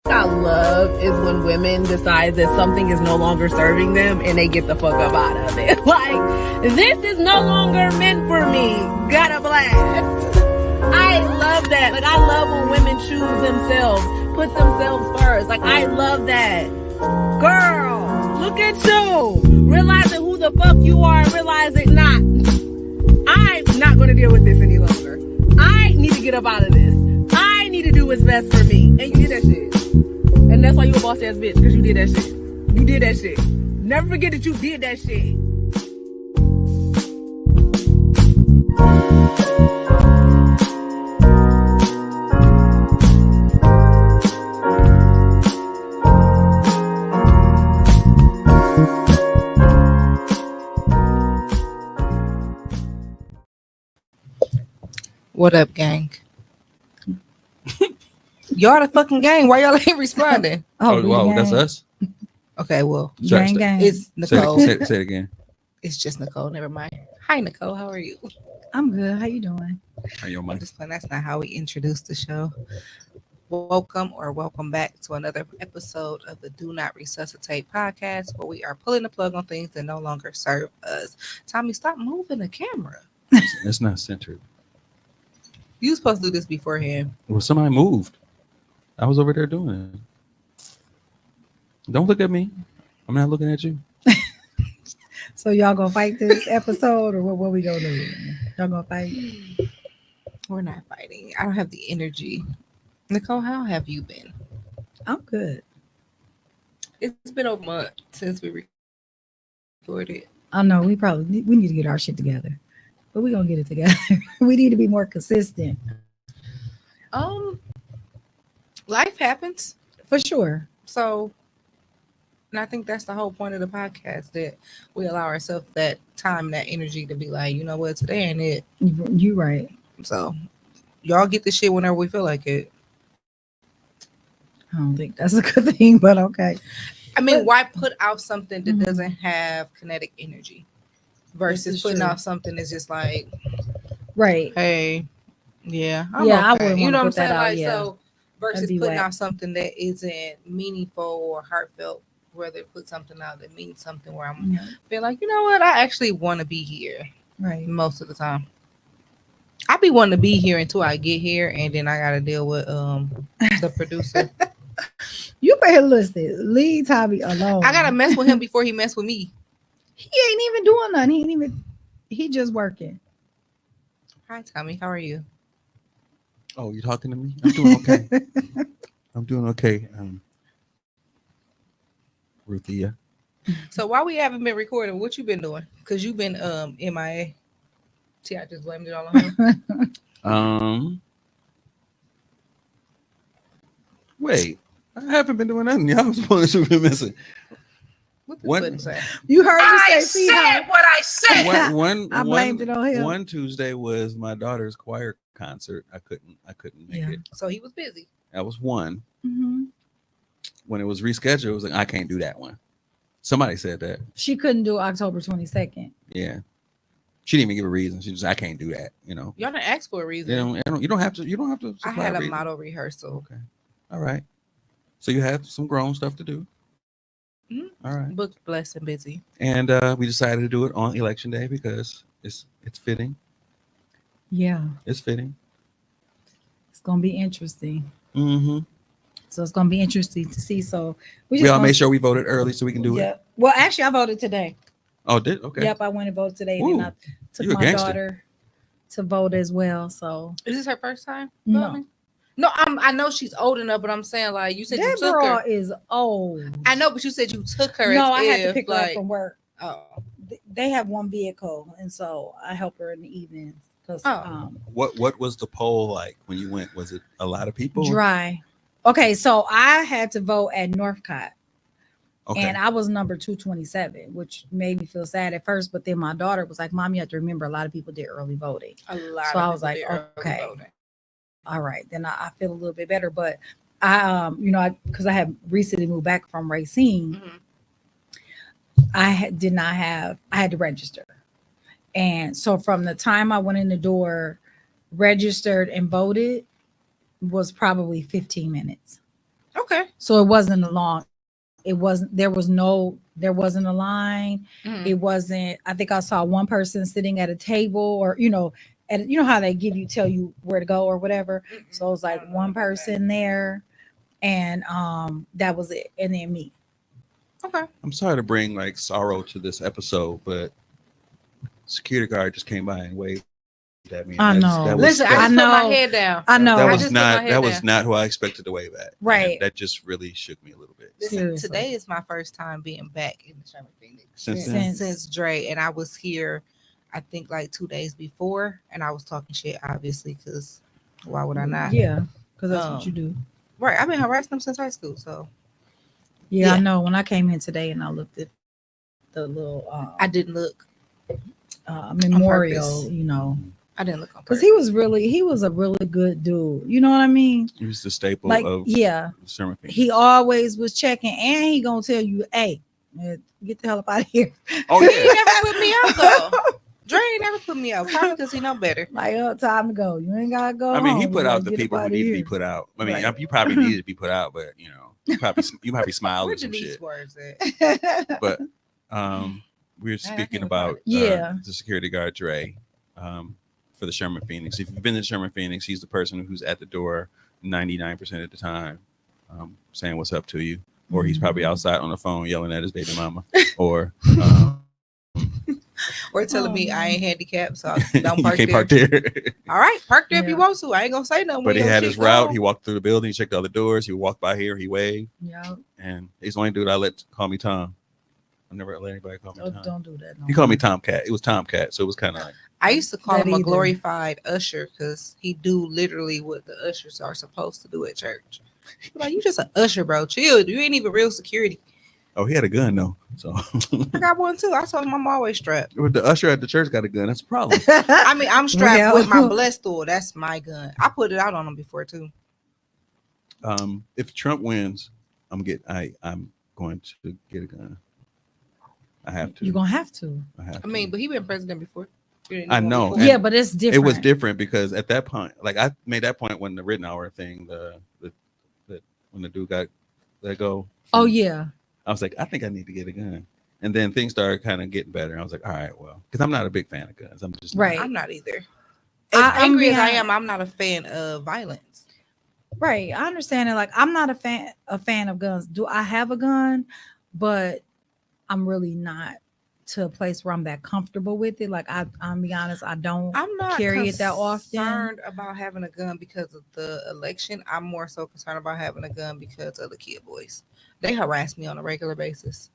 I love is when women decide that something is no longer serving them and they get the fuck up out of it. Like, this is no longer meant for me. Gotta blast. I love that. Like, I love when women choose themselves, put themselves first. Like, I love that. Girl, look at you. Realizing who the fuck you are and realizing not. I'm not going to deal with this any longer. I need to get up out of this. I need to do what's best for me. And you did that shit. And that's why you a boss ass bitch, because you did that shit. You did that shit. Never forget that you did that shit. What up, gang? Y'all the fucking gang. Why y'all ain't responding? Oh, wow, that's us? Okay, well, Gang. it's Nicole. Say it again. It's just Nicole. Never mind. Hi, Nicole. How are you? I'm good. How you doing? Hey, yo, I'm Mike. just playing. That's not how we introduce the show. Welcome back to another episode of the Do Not Resuscitate podcast, where we are pulling the plug on things that no longer serve us. Tommy, stop moving the camera. It's not centered. You were supposed to do this beforehand. Well, somebody moved. I was over there doing it. Don't look at me. I'm not looking at you. So y'all gonna fight this episode, or what we gonna do? Y'all gonna fight? We're not fighting. I don't have the energy. Nicole, how have you been? I'm good. It's been a month since we recorded. I know we need to get our shit together, but we gonna get it together. We need to be more consistent. Life happens. For sure. So, and I think that's the whole point of the podcast, that we allow ourselves that time, that energy to be like, you know what, today ain't it. You right. So, y'all get the shit whenever we feel like it. I don't think that's a good thing, but okay. I mean, why put out something that doesn't have kinetic energy versus putting out something that's just like, right. hey, yeah, I wouldn't you know what I'm put that saying? out, Like, yeah. so versus be putting whack. out something that isn't meaningful or heartfelt, rather put something out that means something where I'm feel like, you know what, I actually want to be here. Right. Most of the time, I be wanting to be here until I get here, and then I gotta deal with the producer. You better listen. Leave Tommy alone. I gotta mess with him before he mess with me. He ain't even doing nothing. He just working. Hi, Tommy. How are you? Oh, you talking to me? I'm doing okay. I'm doing okay. Ruthia. So while we haven't been recording, what you been doing? Because you've been MIA. See, I just blamed it all on him. Wait. I haven't been doing nothing. Y'all was supposed to be missing. What the What? fuck say? You heard you say, see said what I said. I blamed it on him. One Tuesday was my daughter's choir concert. I couldn't make it. So he was busy. That was one. Mm-hmm. When it was rescheduled, it was like, I can't do that one. Somebody said that. She couldn't do October 22nd. Yeah. She didn't even give a reason. She just, I can't do that. You know. Y'all didn't ask for a reason. You don't have to. You don't have to. I had a reason. model rehearsal. Okay. All right. So you have some grown stuff to do. Mm-hmm. All right. Booked, blessed, and busy. And we decided to do it on election day because it's fitting. Yeah. It's fitting. It's gonna be interesting. Mm-hmm. So it's gonna be interesting to see. So we all made sure we voted early so we can do it. Well, actually, I voted today. Oh, did okay. Yep, I went and voted today, Ooh, and I took you a my gangster. daughter to vote as well. So Is this her first time? No. voting? No, I know she's old enough, but I'm saying, like, you said you that took girl her. is old. I know, but you said you took her. No, as I had to if, pick her like, up from work. Oh, They have one vehicle, and so I help her in the evenings. Cause What was the poll like when you went? Was it a lot of people? dry. Okay, so I had to vote at Northcott. Okay. And I was number 227, which made me feel sad at first. But then my daughter was like, Mom, you have to remember a lot of people did early voting. a lot. So of I was people like, did early okay. voting. All right, then I feel a little bit better. But I, because I had recently moved back from Racine, I had to register. And so from the time I went in the door, registered and voted was probably 15 minutes. Okay. Okay. So it wasn't a long. It wasn't. There wasn't a line. Mhm. It wasn't. I think I saw one person sitting at a table, or and you know how they tell you where to go or whatever. So it was like one person there, and that was it, and then me. Okay. I'm sorry to bring like sorrow to this episode, but security guard just came by and waved at me. And I know. That was, Listen, I that, just put my know. head down. I know. that I was just put my not head that was down. not who I expected to wave at. And Right. that just really shook me a little bit. Listen, Seriously. today is my first time being back in the Sherman Phoenix Since then? since Dre, and I was here, I think like 2 days before, and I was talking shit, obviously, because why would I not? Yeah, because that's what you do. Right, I've been harassing them since high school, so Yeah, Yeah. I know. When I came in today and I looked at the little I didn't look. memorial, purpose. I didn't look on because purpose. he was a really good dude. You know what I mean? He was the staple Like, of yeah, Sherman Phoenix. he always was checking, and he gonna tell you, "Hey, man, get the hell up out of here." Oh He yeah. ain't never put me out though. Dre ain't never put me out, probably because he know better. Like, time to go. You ain't gotta go. I mean, he home. put You out gotta the get people up who outta need to be here. put out. I mean, Right. you probably needed to be put out, but you probably smiled Where or some Denise shit. words at? But we were speaking can't about find Yeah. the security guard Dre for the Sherman Phoenix. If you've been to Sherman Phoenix, he's the person who's at the door 99% of the time, saying what's up to you, or he's probably outside on the phone yelling at his baby mama, or Or telling me I ain't handicapped, so don't you park can't there. park there. All right, park there if you Yeah. want to. I ain't gonna say nothing. But when he your had shit his route. gone. He walked through the building. He checked all the doors. He would walk by here. He waved, Yeah, and he's the only dude I let call me Tom. I never let anybody call me Tom. don't do that. No He called me more. Tomcat. It was Tomcat, so it was kind of like I used to call That him a either. glorified usher because he do literally what the ushers are supposed to do at church. Like, you just an usher, bro. Chill. You ain't even real security. oh, he had a gun though. So I got one too. I told him I'm always strapped. the usher at the church got a gun. That's a problem. I mean, I'm strapped Well. with my blessed tool. That's my gun. I put it out on him before too. If Trump wins, I'm going to get a gun. I have to. You're gonna have to. I have I mean, to. but he been president before. You didn't I one know. before. And Yeah, but it's different. It was different because at that point, like I made that point when the Rittenhour thing, the when the dude got let go. Oh yeah. I was like, I think I need to get a gun. And then things started kind of getting better. I was like, all right, well, because I'm not a big fan of guns. I'm just not. Right. I'm not either. As I'm angry as I behind- am, I'm not a fan of violence. Right. I understand it. Like, I'm not a fan of guns. Do I have a gun? But I'm really not to a place where I'm that comfortable with it. Like, I'm be honest, I don't I'm not carry it that often. concerned about having a gun because of the election. I'm more so concerned about having a gun because of the kid boys. They harass me on a regular basis.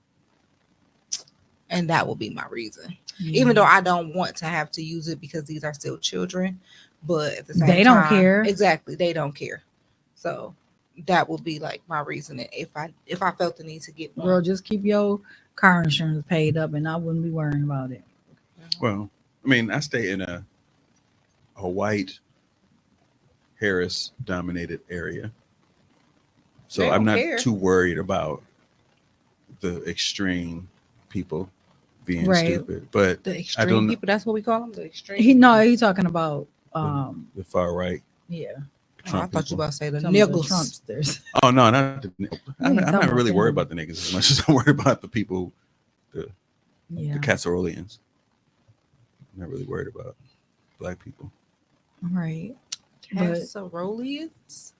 And that will be my reason. Even though I don't want to have to use it because these are still children. But at the same time, They don't care. Exactly. They don't care. So that will be like my reason if I felt the need to get one. Girl, just keep your car insurance paid up and I wouldn't be worrying about it. Well, I mean, I stay in a white Harris dominated area. So They I'm don't not care. too worried about the extreme people being Right. stupid. But The don't extreme know. people, that's what we call them, the extreme. He's talking about the far right. yeah. Oh, I thought you people. about to say the some of the niggles. Trumpsters. Oh no, not the, I'm ain't talking not about really worried them. about the niggas as much as I'm worried about the people, the Yeah. casseroleans. I'm not really worried about black people. Right. But Casseroleans?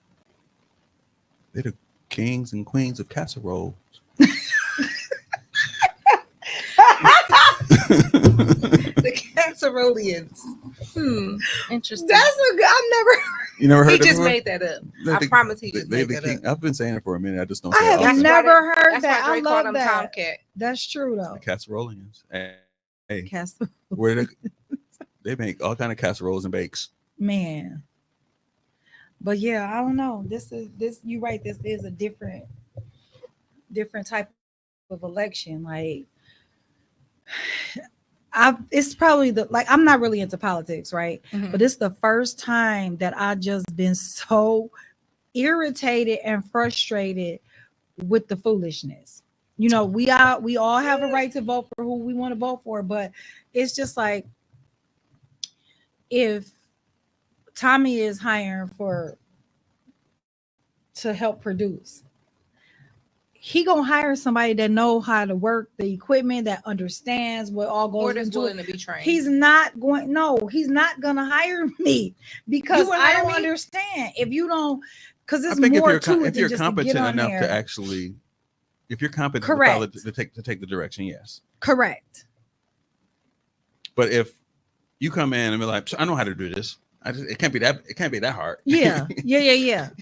They're the kings and queens of casserole. The casseroleans. Interesting. that's a good. I've never. You never heard He of just it? made that up. They're I the- promise he just made that king. up. I've been saying it for a minute. I just don't I say it have often. That's why never heard That's that. why I Dre called love him that. Tomcat. That's true The though. casseroleans. Hey, Castle where they make all kind of casseroles and bakes. man. But yeah, I don't know. This. You're right. This is a different type of election. Like, it's probably I'm not really into politics, right? Mhm. But it's the first time that I just been so irritated and frustrated with the foolishness. You know, we all have a right to vote for who we want to vote for, but it's just like if Tommy is hiring to help produce, he gonna hire somebody that know how to work the equipment, that understands what all Or goes that's into willing it. to be trained. He's not gonna hire me because wouldn't I hire don't me? understand if you don't, because I it's think more to if it than you're just to get competent on enough there. to actually, if you're competent Correct. to take the direction, yes. Correct. But if you come in and be like, I know how to do this. It can't be that hard. Yeah.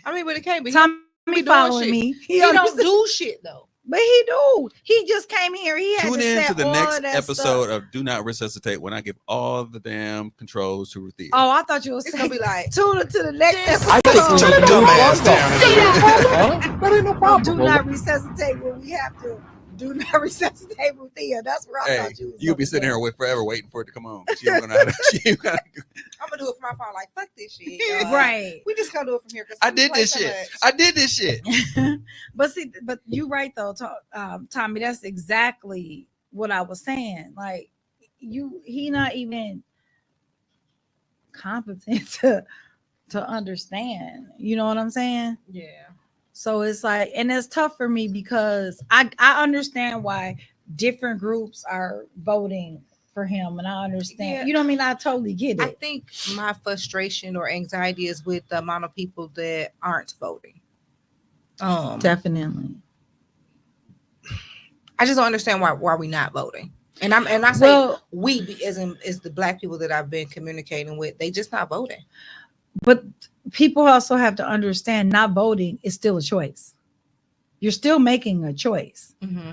I mean, but it can't be. Tommy be doing following shit. me. He don't do shit though. But he do. He just came here. He had Tune to in to set the all next of that episode stuff. of Do Not Resuscitate when I give all the damn controls to Ruthia. Oh, I thought you were It's saying gonna be like, tune into the next episode. I think Shut we your do ass down. Huh? That ain't no problem. Do not resuscitate when we have to. Do not resuscitate with Thea. That's where I Hey, thought you was you'll be gonna sitting go. here forever waiting for it to come on. She ain't gonna know how to, I'm gonna do it from my phone. Like, fuck this shit. Right. We just gonna do it from here. I did this shit. I did this shit. But see, but you right though, Tommy. That's exactly what I was saying. Like, he not even competent to understand. You know what I'm saying? Yeah. So it's like, and it's tough for me because I understand why different groups are voting for him, and I understand. Yeah. You know what I mean? I totally get I it. think my frustration or anxiety is with the amount of people that aren't voting. Definitely. I just don't understand why we not voting. And I say we as the black people that I've been communicating with, they just not voting. But people also have to understand not voting is still a choice. You're still making a choice. Mm-hmm.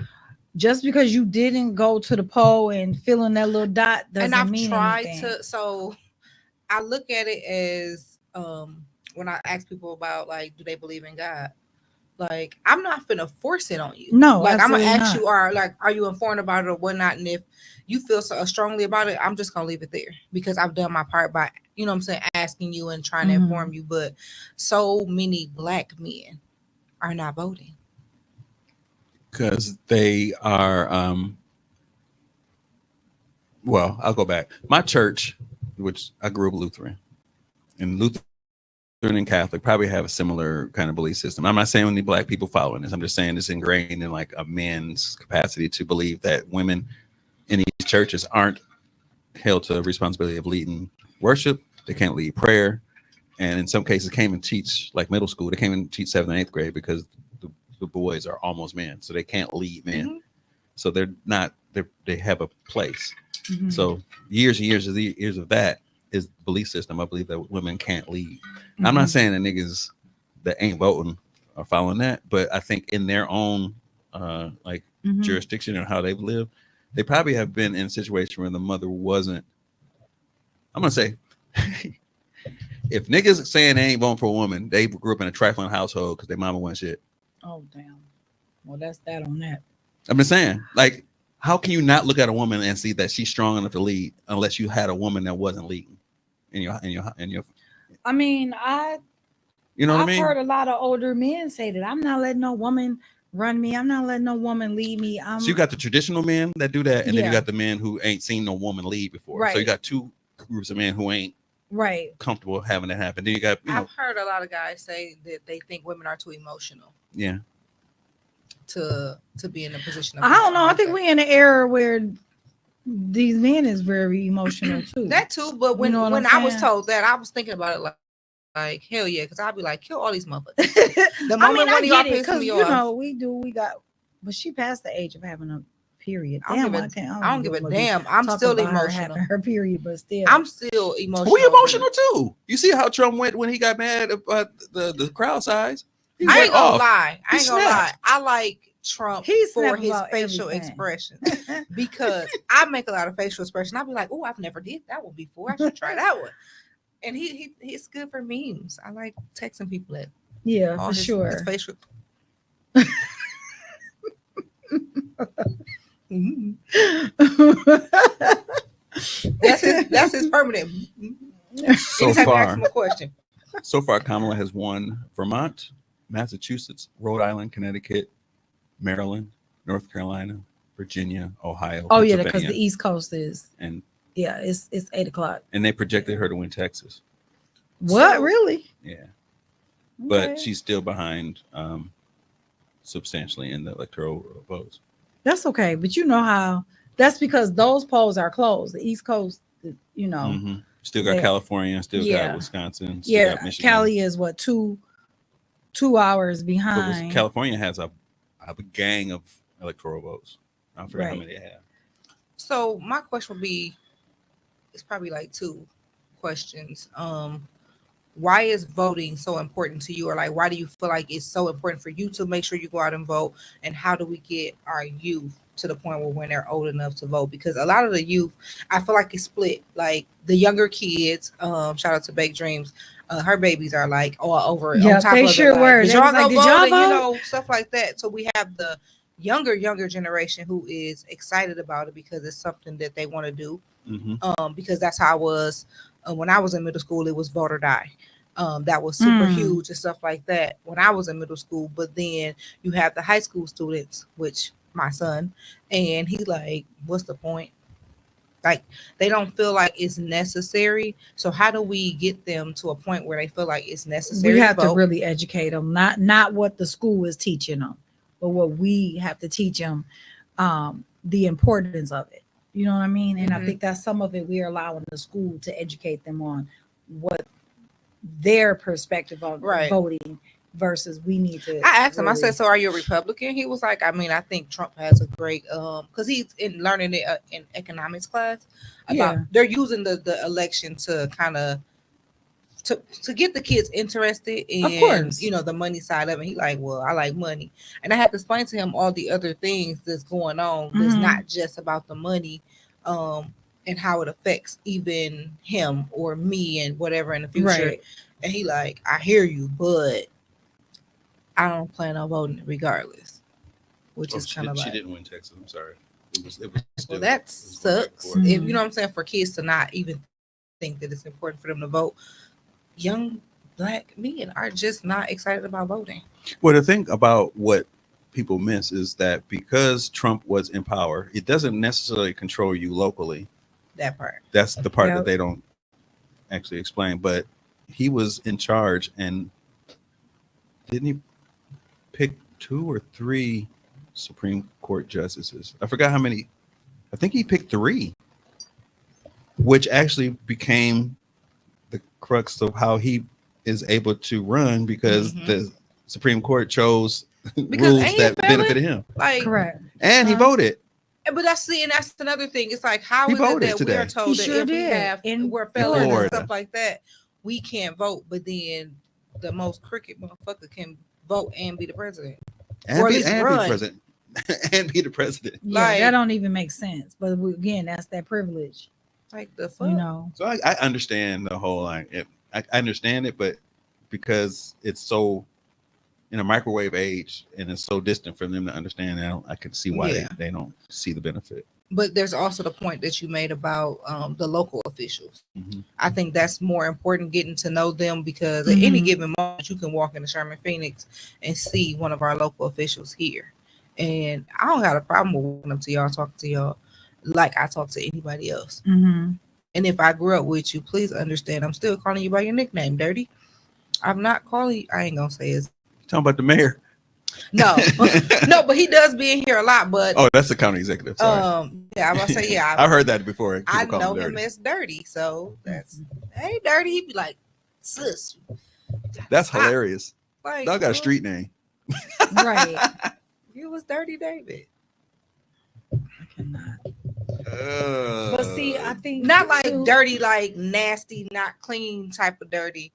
Just because you didn't go to the poll and fill in that little dot doesn't And I've mean tried anything. to, so I look at it as when I ask people about like, do they believe in God? Like, I'm not finna force it on you. No, like I'm gonna absolutely ask not. you, are you informed about it or whatnot? And if you feel so strongly about it, I'm just gonna leave it there because I've done my part by, you know what I'm saying, asking you and trying to inform you. But so many black men are not voting. Because they are well, I'll go back. My church, which I grew up Lutheran, and Lutheran and Catholic probably have a similar kind of belief system. I'm not saying any black people following this. I'm just saying it's ingrained in like a man's capacity to believe that women in these churches aren't held to the responsibility of leading worship. They can't lead prayer. And in some cases can't even teach like middle school. They can't even teach 7th and 8th grade because the boys are almost men. So they can't lead men. Mm-hmm. So they're not, they have a place. Mm-hmm. So years and years of that is the belief system. I believe that women can't lead. Mm-hmm. I'm not saying that niggas that ain't voting are following that, but I think in their own jurisdiction and how they've lived, they probably have been in a situation where the mother wasn't. I'm gonna say, if niggas saying they ain't voting for a woman, they grew up in a trifling household because their mama wasn't shit. Oh damn. Well, that's that on that. I'm just saying, like, how can you not look at a woman and see that she's strong enough to lead unless you had a woman that wasn't leading in your I mean, you know what I mean? I've heard a lot of older men say that I'm not letting no woman run me. I'm not letting no woman lead me. So you got the traditional men that do that, and then you got the men who ain't seen no woman lead before. Right. So you got two groups of men who ain't comfortable having that happen. Then you got, I've heard a lot of guys say that they think women are too emotional. Yeah. To be in a position of I don't know. I think we're in an era where these men is very emotional too. That too, but when I was told that, I was thinking about it like hell yeah, because I'd be like, kill all these motherfuckers. The moment one of y'all pisses me off, we got, but she passed the age of having a period. I don't give a damn. I'm still emotional. Having her period, but still, I'm still emotional. We emotional too. You see how Trump went when he got mad about the crowd size. I ain't gonna lie. I like Trump for his facial expressions because I make a lot of facial expressions. I'll be like, oh, I've never did that one before. I should try that one. And he's good for memes. I like texting people that. Yeah, for sure. His facial. That's his permanent. So far, Kamala has won Vermont, Massachusetts, Rhode Island, Connecticut, Maryland, North Carolina, Virginia, Ohio. Oh yeah, because the East Coast is it's 8:00. And they projected her to win Texas. What really? Yeah, but she's still behind substantially in the electoral votes. That's okay, but you know how that's because those polls are closed. The East Coast, you know, Mhm. Still got they- California, still Yeah. got Wisconsin, still got yeah. Michigan. Cali is what 2 hours But behind. California has a gang of electoral votes. I forgot how Right. many they have. So my question would be, it's probably like two questions. Why is voting so important to you, or like why do you feel like it's so important for you to make sure you go out and vote? And how do we get our youth to the point where when they're old enough to vote? Because a lot of the youth, I feel like it's split. Like the younger kids, shout out to Bake Dreams, her babies are like all over Yeah, on top they of sure it, like, were. did They y'all was go like, "Did vote?" y'all And, you vote? know, stuff like that. So we have the younger generation who is excited about it because it's something that they want to do. Because that's how I was when I was in middle school. It was vote or die. That was super huge and stuff like that when I was in middle school. But then you have the high school students, which my son, and he like, what's the point? Like they don't feel like it's necessary. So how do we get them to a point where they feel like it's necessary? We have to vote? really educate them, not what the school is teaching them, but what we have to teach them, the importance of it. You know what I mean? And I think that's some of it we're allowing the school to educate them on what their perspective of voting versus we need to. I asked him, I really- said, so are you a Republican? He was like, I mean, I think Trump has a great, because he's in learning it in economics class about they're using the election to kind of to get the kids interested in, Of course. you know, the money side of it. He like, well, I like money, and I had to explain to him all the other things that's going on. That's not just about the money, and how it affects even him or me and whatever in the future. Right. And he like, I hear you, but I don't plan on voting regardless, which is kind of like, she didn't win Texas. I'm sorry. It was still, well, that it was going back sucks. and forth. If you know what I'm saying, for kids to not even think that it's important for them to vote. Young black men are just not excited about voting. Well, the thing about what people miss is that because Trump was in power, it doesn't necessarily control you locally. That part. That's the part Yep. that they don't actually explain. But he was in charge, and didn't he pick 2 or 3 Supreme Court justices? I forgot how many. I think he picked 3, which actually became the crux of how he is able to run, because the Supreme Court chose rules ain't that it felon? benefited him, Like, Correct. and he voted. but that's another thing. It's like, how He is it voted that we today. are told He that sure if we did. have we're felons and Florida. stuff like that, we can't vote, but then the most crooked motherfucker can vote and be the president. And Or at be least the run. president. And be the president. Yeah, Like- that don't even make sense. But again, that's that privilege. Like the fuck. You know. So I understand the whole I understand it, but because it's so in a microwave age and it's so distant for them to understand, I can see why Yeah. they don't see the benefit. But there's also the point that you made about the local officials. Mhm. I think that's more important, getting to know them, because at any given moment you can walk into Sherman Phoenix and see one of our local officials here. And I don't have a problem with walking up to y'all, talking to y'all like I talk to anybody else. And if I grew up with you, please understand I'm still calling you by your nickname, Dirty. I'm not calling you, I ain't gonna say it. Talking about the mayor. No, no, but he does be in here a lot. But Oh, that's the county executive. Sorry. yeah, I'm gonna say, yeah, I've heard that before. I People call know him dirty. as Dirty, so that's hey Dirty. He'd be like, sis, That's stop. hilarious. Like, Dog got a street name. Right. It was Dirty David. I cannot. But see, I think Not like too- dirty, like nasty, not clean type of dirty.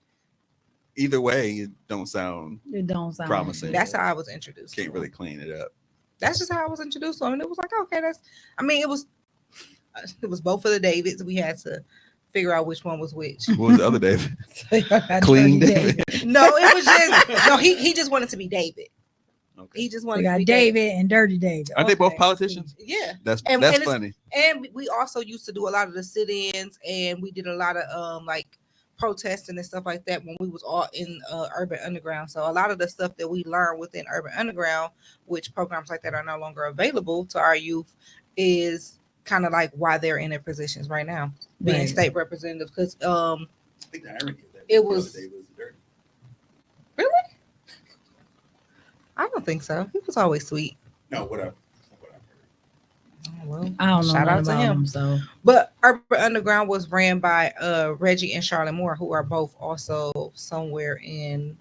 Either way, it don't sound It don't sound promising. That's how I was introduced. can't to really him. clean it up. That's just how I was introduced to him, and it was like, okay, that's. I mean, it was both of the Davids. We had to figure out which one was which. What was the other David? Clean David. No, it was just no. He just wanted to be David. Okay. He just We wanted to got be David and Dirty David. Aren't they both Okay. politicians? Yeah. That's And that's it's- funny. And we also used to do a lot of the sit-ins, and we did a lot of like protesting and stuff like that when we was all in Urban Underground. So a lot of the stuff that we learned within Urban Underground, which programs like that are no longer available to our youth, is kind of like why they're in their positions right now, being Right. state representatives. Because I think the irony of that it was- the other day was dirty. really, I don't think so. He was always sweet. No, whatever. Oh, well, I don't know shout nothing out to about him. him. So But Urban Underground was ran by Reggie and Charlotte Moore, who are both also somewhere in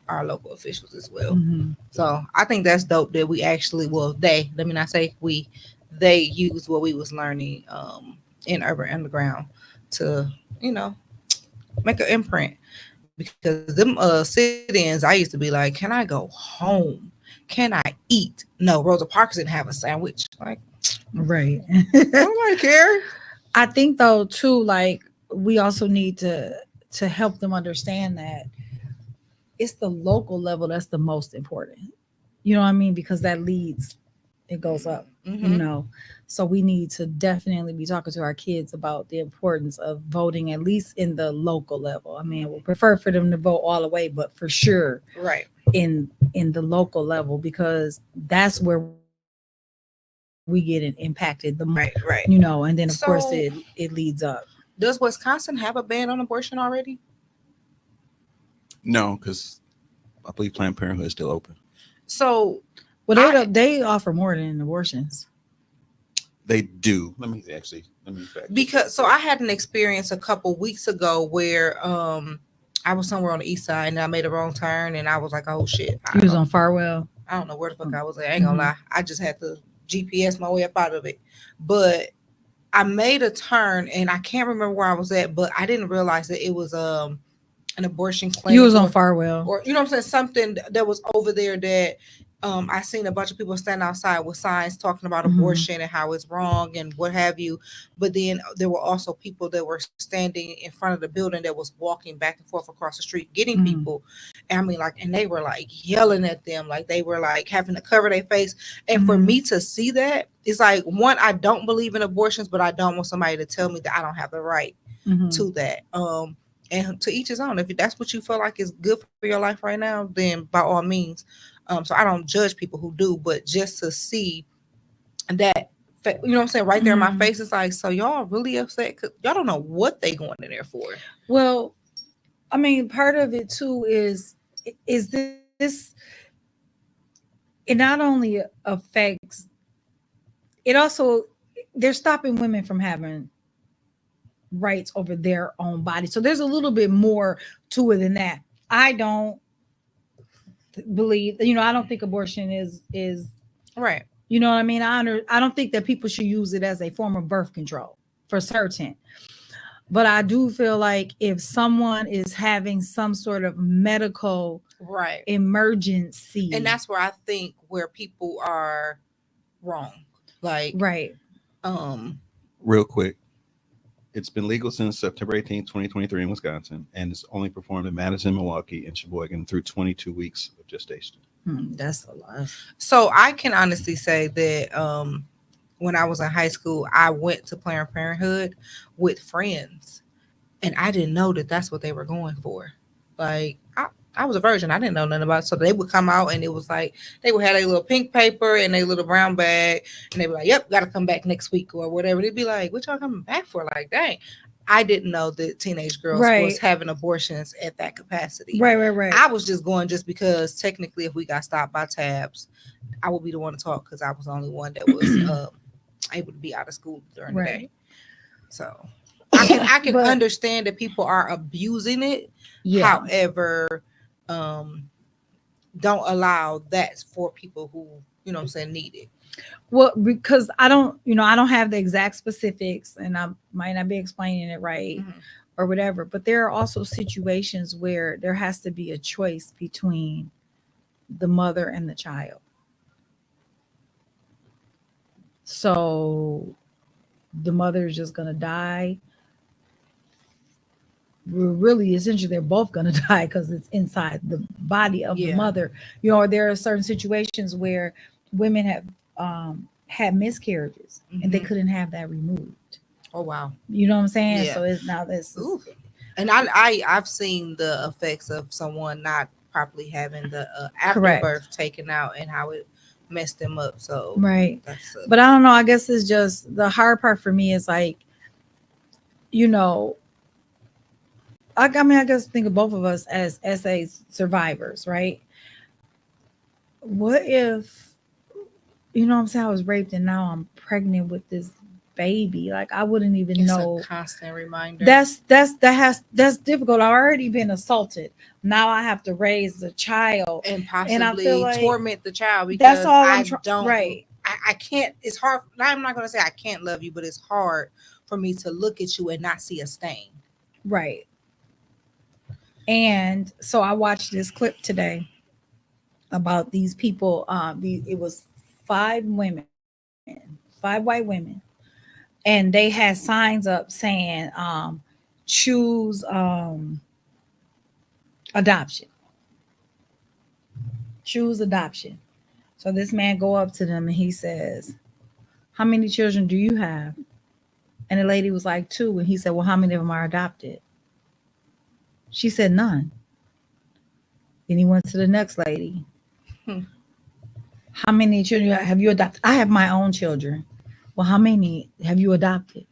our local officials as well. mhm. So I think that's dope that we actually, well, they, let me not say we, they used what we was learning in Urban Underground to, you know, make an imprint. Because them sit-ins, I used to be like, can I go home? Can I eat? No, Rosa Parks didn't have a sandwich. Like, Right. nobody care. I think though too, like we also need to help them understand that it's the local level that's the most important. You know what I mean? Because that leads, it goes up. You Mhm. know, so we need to definitely be talking to our kids about the importance of voting, at least in the local level. I mean, we prefer for them to vote all the way, but for sure Right. in the local level, because that's where we get it impacted the most. Right. Right. You know, and then of course So, it leads up. does Wisconsin have a ban on abortion already? No, because I believe Planned Parenthood is still open. So, Well, they I- don't, they offer more than abortions. They do. Let me fact. because so I had an experience a couple weeks ago where I was somewhere on the east side and I made a wrong turn and I was like, oh shit. He was on Farwell. I don't know where the fuck I was at. I ain't gonna lie. I just had to GPS my way up out of it. But I made a turn and I can't remember where I was at, but I didn't realize that it was an abortion clinic. You was on Farwell. Or you know what I'm saying, something that was over there that I seen a bunch of people stand outside with signs talking about abortion and how it's wrong and what have you. But then there were also people that were standing in front of the building that was walking back and forth across the street getting people. And I mean, like, and they were like yelling at them, like they were like having to cover their face. And for me to see that, it's like, one, I don't believe in abortions, but I don't want somebody to tell me that I don't have the right to that. And to each his own. If that's what you feel like is good for your life right now, then by all means. So I don't judge people who do, but just to see that, you know what I'm saying, right there in my face, it's like, so y'all really upset because y'all don't know what they going in there for. Well, I mean, part of it too is this. It not only affects, it also, they're stopping women from having rights over their own body. So there's a little bit more to it than that. I don't believe, you know, I don't think abortion is Right. You know what I mean? I don't think that people should use it as a form of birth control for certain. But I do feel like if someone is having some sort of medical Right. emergency, And that's where I think where people are wrong. Like, right. Real quick, it's been legal since September 18, 2023 in Wisconsin, and it's only performed in Madison, Milwaukee, and Sheboygan through 22 weeks of gestation. That's a lot. So I can honestly say that when I was in high school, I went to Planned Parenthood with friends, and I didn't know that that's what they were going for. Like, I was a virgin. I didn't know nothing about it. So they would come out and it was like they would have a little pink paper and a little brown bag, and they'd be like, yep, got to come back next week or whatever. They'd be like, what y'all coming back for? Like, dang. I didn't know that teenage girls was having abortions at that capacity. Right. I was just going just because technically if we got stopped by tabs, I would be the one to talk because I was the only one that was able to be out of school during the day. So I can understand that people are abusing it. Yeah. However, don't allow that for people who, you know what I'm saying, need it. Well, because I don't have the exact specifics and I might not be explaining it right or whatever, but there are also situations where there has to be a choice between the mother and the child. So the mother is just going to die. Really, essentially, they're both going to die because it's inside the body of the mother. You know, there are certain situations where women have had miscarriages and they couldn't have that removed. Oh wow. You know what I'm saying? Yeah. So it's now this. And I've seen the effects of someone not properly having the afterbirth taken out and how it messed them up. So right. But I don't know. I guess it's just the hard part for me is like, you know, I mean, I guess think of both of us as SA survivors, right? what if, you know what I'm saying, I was raped and now I'm pregnant with this baby? Like I wouldn't even It's know. a constant reminder. That's difficult. I've already been assaulted. Now I have to raise the child. And And I feel possibly like torment the child that's because all I'm I trying. don't, Right. I can't. It's hard. I'm not gonna say I can't love you, but it's hard for me to look at you and not see a stain. Right. And so I watched this clip today about these people. It was 5 white women, and they had signs up saying, "Choose adoption. Choose adoption." So this man go up to them and he says, "How many children do you have?" And the lady was like, "2." And he said, "Well, how many of them are adopted?" She said, "None." Then he went to the next lady. Hmm. "How many children have you adopted?" "I have my own children." "Well, how many have you adopted?"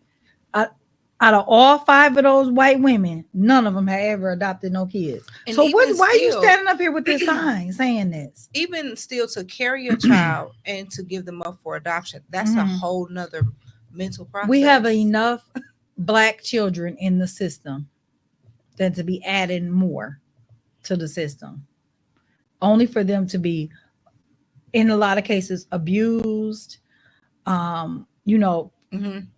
Out out of all 5 of those white women, none of them had ever adopted no kids. And So what? even Why are you still, standing up here with this sign saying this? even still, to carry a child and to give them up for adoption, that's a Mhm. whole nother mental process. We have enough black children in the system than to be adding more to the system, only for them to be, in a lot of cases, abused, you know, Mhm.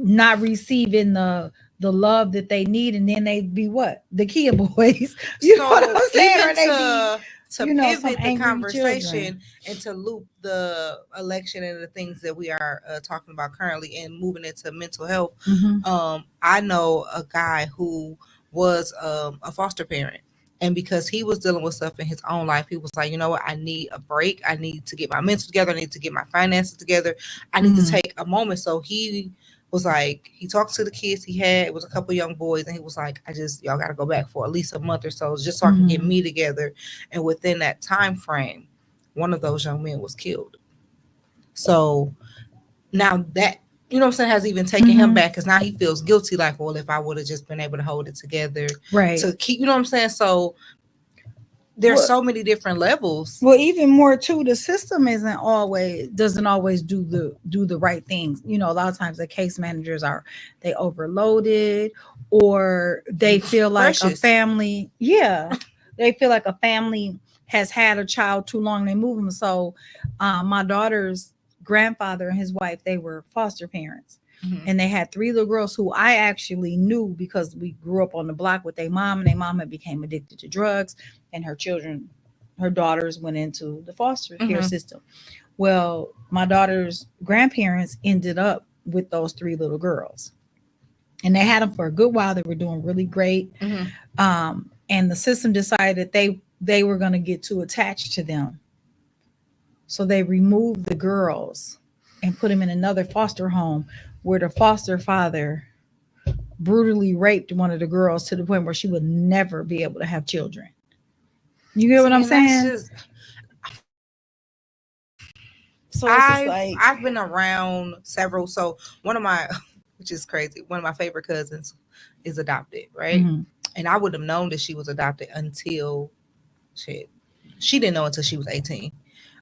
not receiving the love that they need, and then they be what? The kid boys. You know what I'm saying? Or even they to you know, some pivot the angry conversation children. and to loop the election and the things that we are talking about currently and moving into mental health. Mhm. I know a guy who was a foster parent. And because he was dealing with stuff in his own life, he was like, you know what? I need a break. I need to get my mental together. I need to get my finances together. I need to Mhm. take a moment. So he was like, he talked to the kids he had. It was a couple young boys, and he was like, y'all got to go back for at least a month or so, just so I can get Mhm. me together. And within that time frame, one of those young men was killed. So now that, you know what I'm saying, has even taken him Mhm. back because now he feels guilty. Like, well, if I would have just been able to hold it together Right. to keep, you know what I'm saying? So there's Well, so many different levels. well, even more too, the system doesn't always do the right things. You know, a lot of times the case managers they overloaded, or they feel like a Precious. family, yeah, they feel like a family has had a child too long, they move them. So my daughter's grandfather and his wife, they were foster parents. Mhm. And they had 3 little girls who I actually knew because we grew up on the block with their mom, and their mom had became addicted to drugs, and her daughters went into the foster care Mhm. system. Well, my daughter's grandparents ended up with those 3 little girls, and they had them for a good while. They were doing really great. Mhm. And the system decided they were going to get too attached to them, so they removed the girls and put them in another foster home, where the foster father brutally raped one of the girls to the point where she would never be able to have children. You get what See, I'm and that's saying? just, So it's just I've been around several. So one of my, which is crazy, one of my favorite cousins is adopted, right? Mhm. And I would have known that she was adopted until shit. She didn't know until she was 18.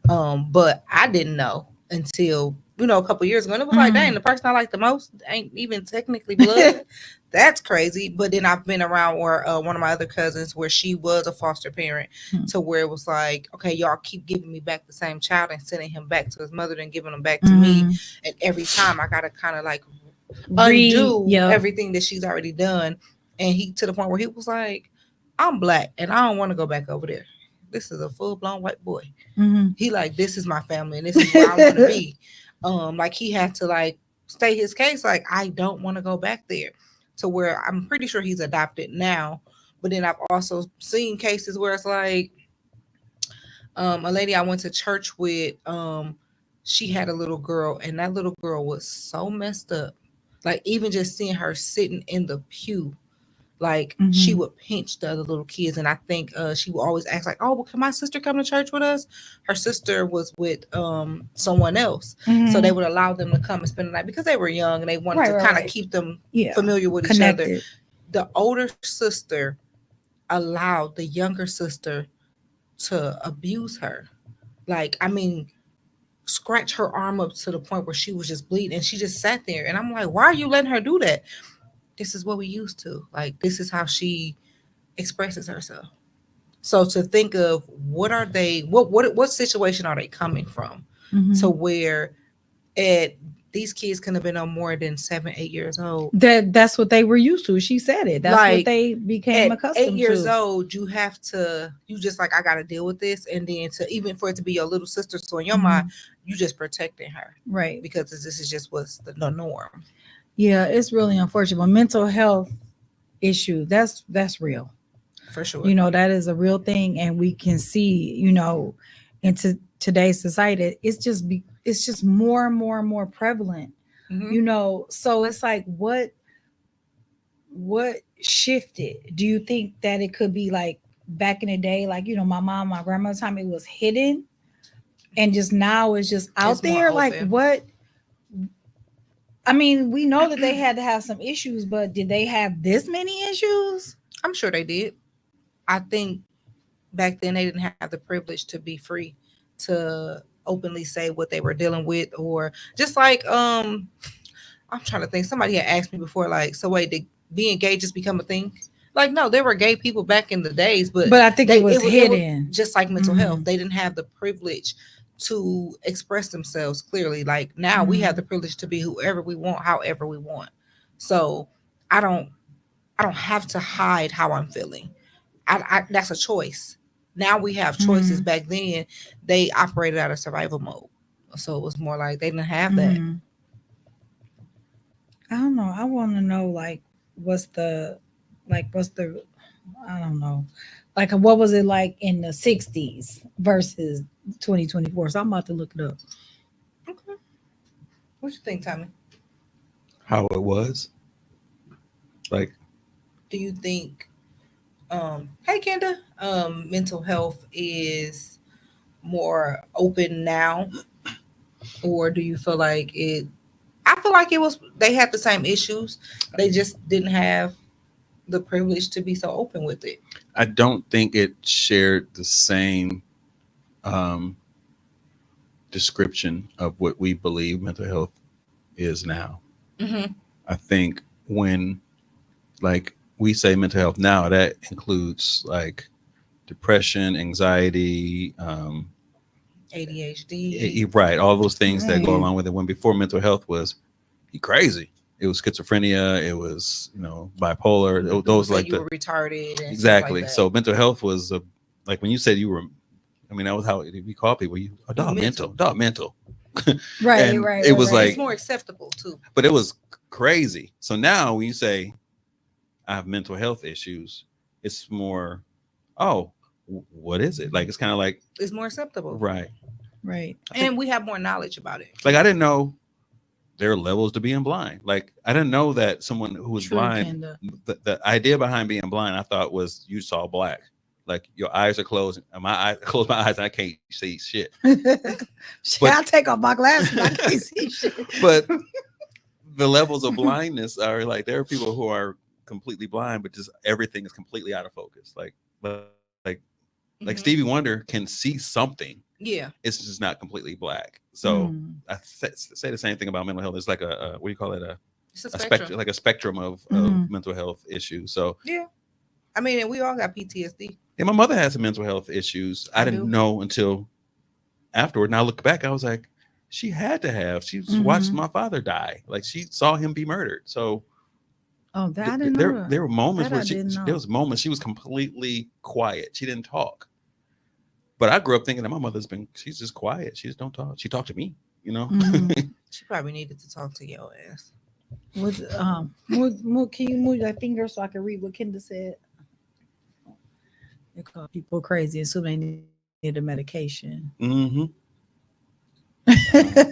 But I didn't know until, a couple years ago. And it was like, dang, the person I like the most ain't even technically blood. That's crazy. But then I've been around where one of my other cousins where she was a foster parent, to where it was like, okay, y'all keep giving me back the same child and sending him back to his mother and giving him back to me. And every time I gotta kind of like undo everything that she's already done. And he, to the point where he was like, I'm black and I don't want to go back over there. This is a full-blown white boy. He like, this is my family and this is where I want to be. Like he had to like state his case, like, I don't want to go back there, to where I'm pretty sure he's adopted now. But then I've also seen cases where it's like, a lady I went to church with, she had a little girl, and that little girl was so messed up. Like, even just seeing her sitting in the pew, like she would pinch the other little kids. And I think she would always ask like, oh, well, can my sister come to church with us? Her sister was with someone else. So they would allow them to come and spend the night because they were young and they wanted to kind of keep them familiar with each other. The older sister allowed the younger sister to abuse her. Like, I mean, scratch her arm up to the point where she was just bleeding, and she just sat there. And I'm like, why are you letting her do that? This is what we used to. Like, this is how she expresses herself. So to think of what are they, what situation are they coming from, Mhm. to where these kids couldn't have been no more than 7, 8 years old. That's what they were used to. She said it. That's what Like, they became At accustomed 8 years to. old, you just like, I got to deal with this. And then to even for it to be your little sister, so in your Mhm. mind, you just protecting her Right. because this is just what's the norm. Yeah, it's really unfortunate. But mental health issue, that's real. For sure. You know, that is a real thing, and we can see, you know, into today's society, it's just more and more and more prevalent. Mhm. You know, so it's like what shifted? Do you think that it could be like back in the day, like, you know, my mom, my grandma's time, it was hidden, and just now it's just out It's more there? Like, open. what? I mean, we know that they had to have some issues, but did they have this many issues? I'm sure they did. I think back then they didn't have the privilege to be free to openly say what they were dealing with, or just like I'm trying to think. Somebody had asked me before, like, so wait, did being gay just become a thing? Like, no, there were gay people back in the days, but I think it was it hidden. just like mental Mhm. health. They didn't have the privilege to express themselves clearly. Like, now we have the privilege to be whoever we want, however we want. So I don't have to hide how I'm feeling. I that's a choice. Now we have choices. Mhm. Back then, they operated out of survival mode, so it was more like they didn't have that. Mhm. I don't know. I want to know, like, what's the, what's the, I don't know, like, what was it like in the 60s versus 2024? So I'm about to look it up. Okay. What you think, Tommy? How it was. Like, Do you think, hey Kenda, mental health is more open now, or do you feel like it? I feel like it was. They had the same issues. They just didn't have the privilege to be so open with it. I don't think it shared the same description of what we believe mental health is now. Mm-hmm. I think when, like, we say mental health now, that includes like depression, anxiety, ADHD. right, all those things that go Right. along with it. When before mental health was you crazy, it was schizophrenia, it was, you know, bipolar. People Those say like you the were retarded and exactly. stuff like So mental health was like when you said you were. I mean, that was how we call people. You a dog mental, dog mental. Right, And right, it right, was right. that. like, It's more acceptable too. but it was crazy. So now when you say I have mental health issues, it's more, oh, what is it? Like, it's kind of like, It's more acceptable, right. Right. and we have more knowledge about it. Like, I didn't know there are levels to being blind. Like, I didn't know that someone who was True, blind, Kenda. the idea behind being blind, I thought was you saw black. Like, your eyes are closed, and my eyes close my eyes, and I can't see shit. Shit, I'll take off my glasses. I can't see shit. But the levels of blindness are like, there are people who are completely blind, but just everything is completely out of focus. Like Mhm. Stevie Wonder can see something. Yeah. It's just not completely black. So Mm. I say the same thing about mental health. It's like a what do you call it? It's a A spectrum. spectrum, like a spectrum of Mhm. mental health issues. So Yeah. I mean, and we all got PTSD. and my mother had some mental health issues. I didn't do. know until afterward. Now look back, I was like, she had to have. She watched Mhm. my father die. Like, she saw him be murdered. So Oh, that I didn't know that. there were moments That where I didn't know. there was moments she was completely quiet. She didn't talk. But I grew up thinking that my she's just quiet. She just don't talk. She talked to me, you know. Mhm. She probably needed to talk to your ass. What can you move that finger so I can read what Kendra said? They call people crazy, assuming they need a medication. Mm-hmm.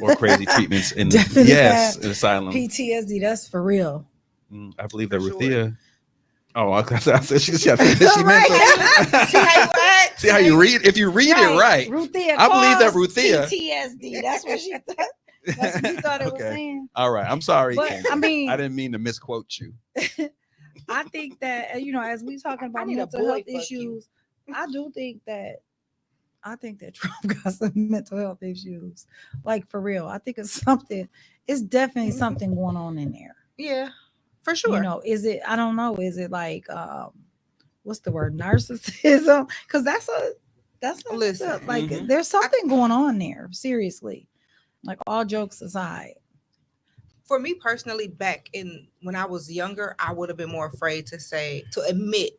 Or crazy treatments in Definitely yes, have in asylum. PTSD. That's for real. I believe that For sure. Ruthia. Oh, I said she mental. Right. See how you act? See how you read? If you read it right, Ruthia, I believe that caused Ruthia. PTSD. That's what she thought. That's what you thought it was saying. All right. I'm sorry. But, Kendra. I mean- I didn't mean to misquote you. I think that, you know, as we talking about need a mental boy health fuck you. issues, I do think that I think that Trump got some mental health issues. Like for real. I think it's definitely something going on in there. Yeah, for sure. Is it, I don't know, is it like what's the word, narcissism? Because Listen. like Mhm. there's something going on there, seriously. Like all jokes aside. For me personally, back in when I was younger, I would have been more afraid to admit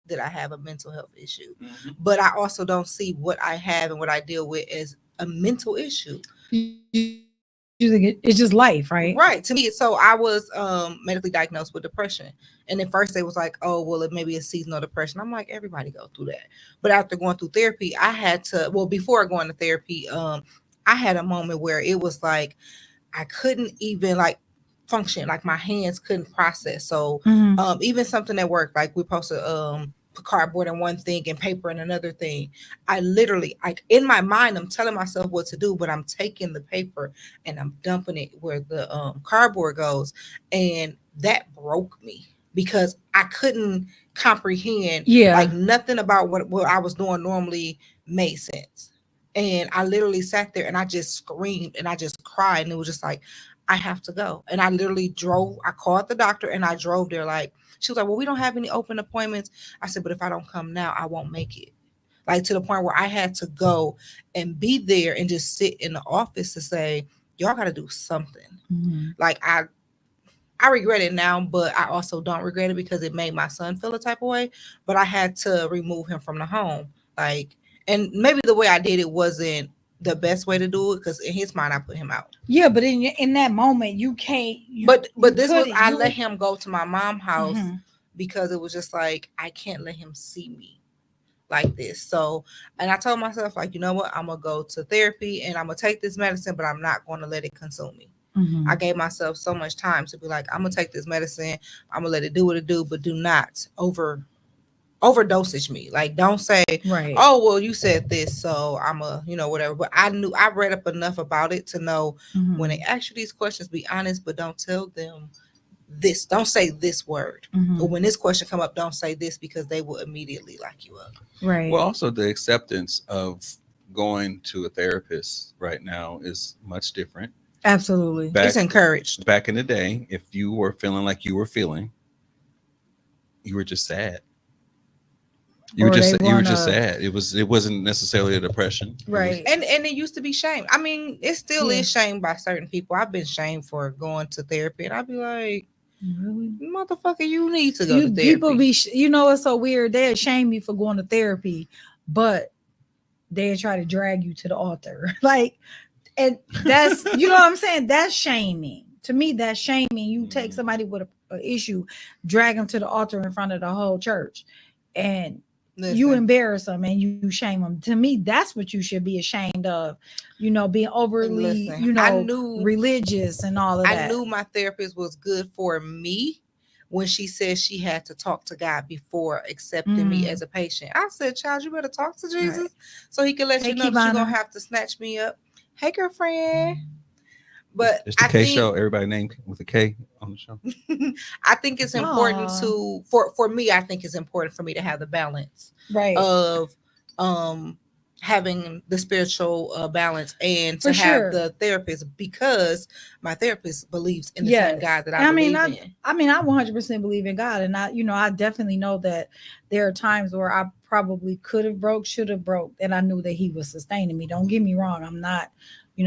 that I have a mental health issue. Mhm. But I also don't see what I have and what I deal with as a mental issue. You think it's just life, right? Right. To me, so I was medically diagnosed with depression. And at first they was like, oh, well, it may be a seasonal depression. I'm like, everybody go through that. But after going through therapy, I had to, well, before going to therapy, I had a moment where it was like I couldn't even like function, like my hands couldn't process. So Mhm. even something at work, like we're supposed to put cardboard in one thing and paper in another thing. I literally, like in my mind, I'm telling myself what to do, but I'm taking the paper and I'm dumping it where the cardboard goes, and that broke me because I couldn't comprehend. Yeah. Like nothing about what I was doing normally made sense. And I literally sat there and I just screamed and I just cried, and it was just like, I have to go. And I literally drove. I called the doctor and I drove there. Like, she was like, well, we don't have any open appointments. I said, but if I don't come now, I won't make it. Like to the point where I had to go and be there and just sit in the office to say, y'all got to do something. Mhm. Like I regret it now, but I also don't regret it because it made my son feel a type of way. But I had to remove him from the home. Like, and maybe the way I did it wasn't the best way to do it because in his mind I put him out. Yeah, but in that moment you can't. But you this was, couldn't- I you let would- him go to my mom's house Mhm. because it was just like I can't let him see me like this. So, and I told myself, like, you know what, I'm gonna go to therapy and I'm gonna take this medicine, but I'm not gonna let it consume me. Mhm. I gave myself so much time to be like, I'm gonna take this medicine, I'm gonna let it do what it do, but do not overdosage me. Like, don't say, Right. oh well, you said this, so I'm a, whatever. But I read up enough about it to know Mhm. when they ask you these questions, be honest, but don't tell them this. Don't say this word. Mhm. Or when this question come up, don't say this because they will immediately lock you up. Right. Well, also the acceptance of going to a therapist right now is much different. Absolutely. It's encouraged. Back in the day, if you were feeling like you were feeling, you were just sad. You were Or just they you were just wanna- sad. It wasn't necessarily a depression. It was- Right. And it used to be shame. I mean, it still Yeah. is shame by certain people. I've been shamed for going to therapy, and I'd be like, Really? motherfucker, you need to go to therapy. People be it's so weird. They shame you for going to therapy, but they try to drag you to the altar. Like, and that's you know what I'm saying? That's shaming. To me, that's shaming. You take somebody with a issue, drag them to the altar in front of the whole church, and you Listen, embarrass them and you shame them. To me, that's what you should be ashamed of. Being overly, listen, I knew religious and all of I that. knew my therapist was good for me when she said she had to talk to God before accepting me as a patient. I said, child, you better talk to Jesus Right. so he can let Hey, you know that you're Kivana. gonna have to snatch me up. Hey, girlfriend. But it's the I K think show. Everybody named with a K on the show. I think it's important Aw. to for me, I think it's important for me to have the balance Right. of having the spiritual balance and to For have sure. the therapist because my therapist believes in the same God that I believe in. I 100% believe in God, and I definitely know that there are times where I probably could have should have broke, and I knew that He was sustaining me. Don't get me wrong, I'm not,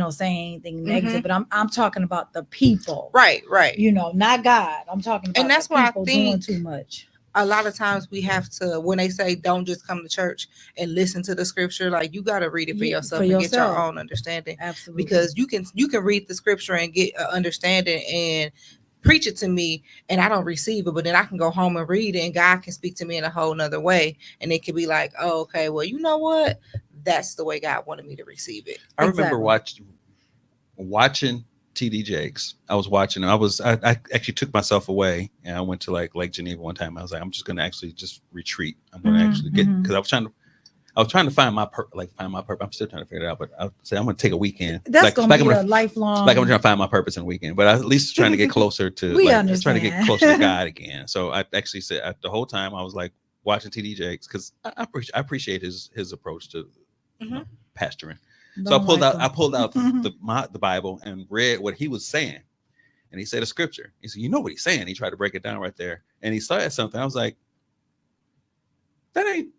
saying anything negative, but I'm talking about the people, Right. not God. I'm talking about And that's the why I people doing think too much. a lot of times we have to, when they say don't just come to church and listen to the scripture, like you got to read it for yourself and get your own understanding. Absolutely. Because you can read the scripture and get an understanding and preach it to me and I don't receive it, but then I can go home and read it and God can speak to me in a whole nother way, and it could be like, oh, okay, well, you know what, that's the way God wanted me to receive it. I remember watching TD Jakes. I was watching him. I actually took myself away and I went to like Lake Geneva one time. I was like, I'm just gonna actually just retreat. I'm gonna actually get, because I was trying to find my purpose. I'm still trying to figure it out, but I say I'm gonna take a weekend. That's gonna be a lifelong. Like I'm trying to find my purpose in a weekend, but at least trying to get closer to. Trying to get closer to God again. So I actually said the whole time I was like watching TD Jakes because I appreciate his approach to pastoring. So I pulled out the Bible and read what he was saying. And he said a scripture. He said, you know what he's saying? He tried to break it down right there. And he started something. I was like, that ain't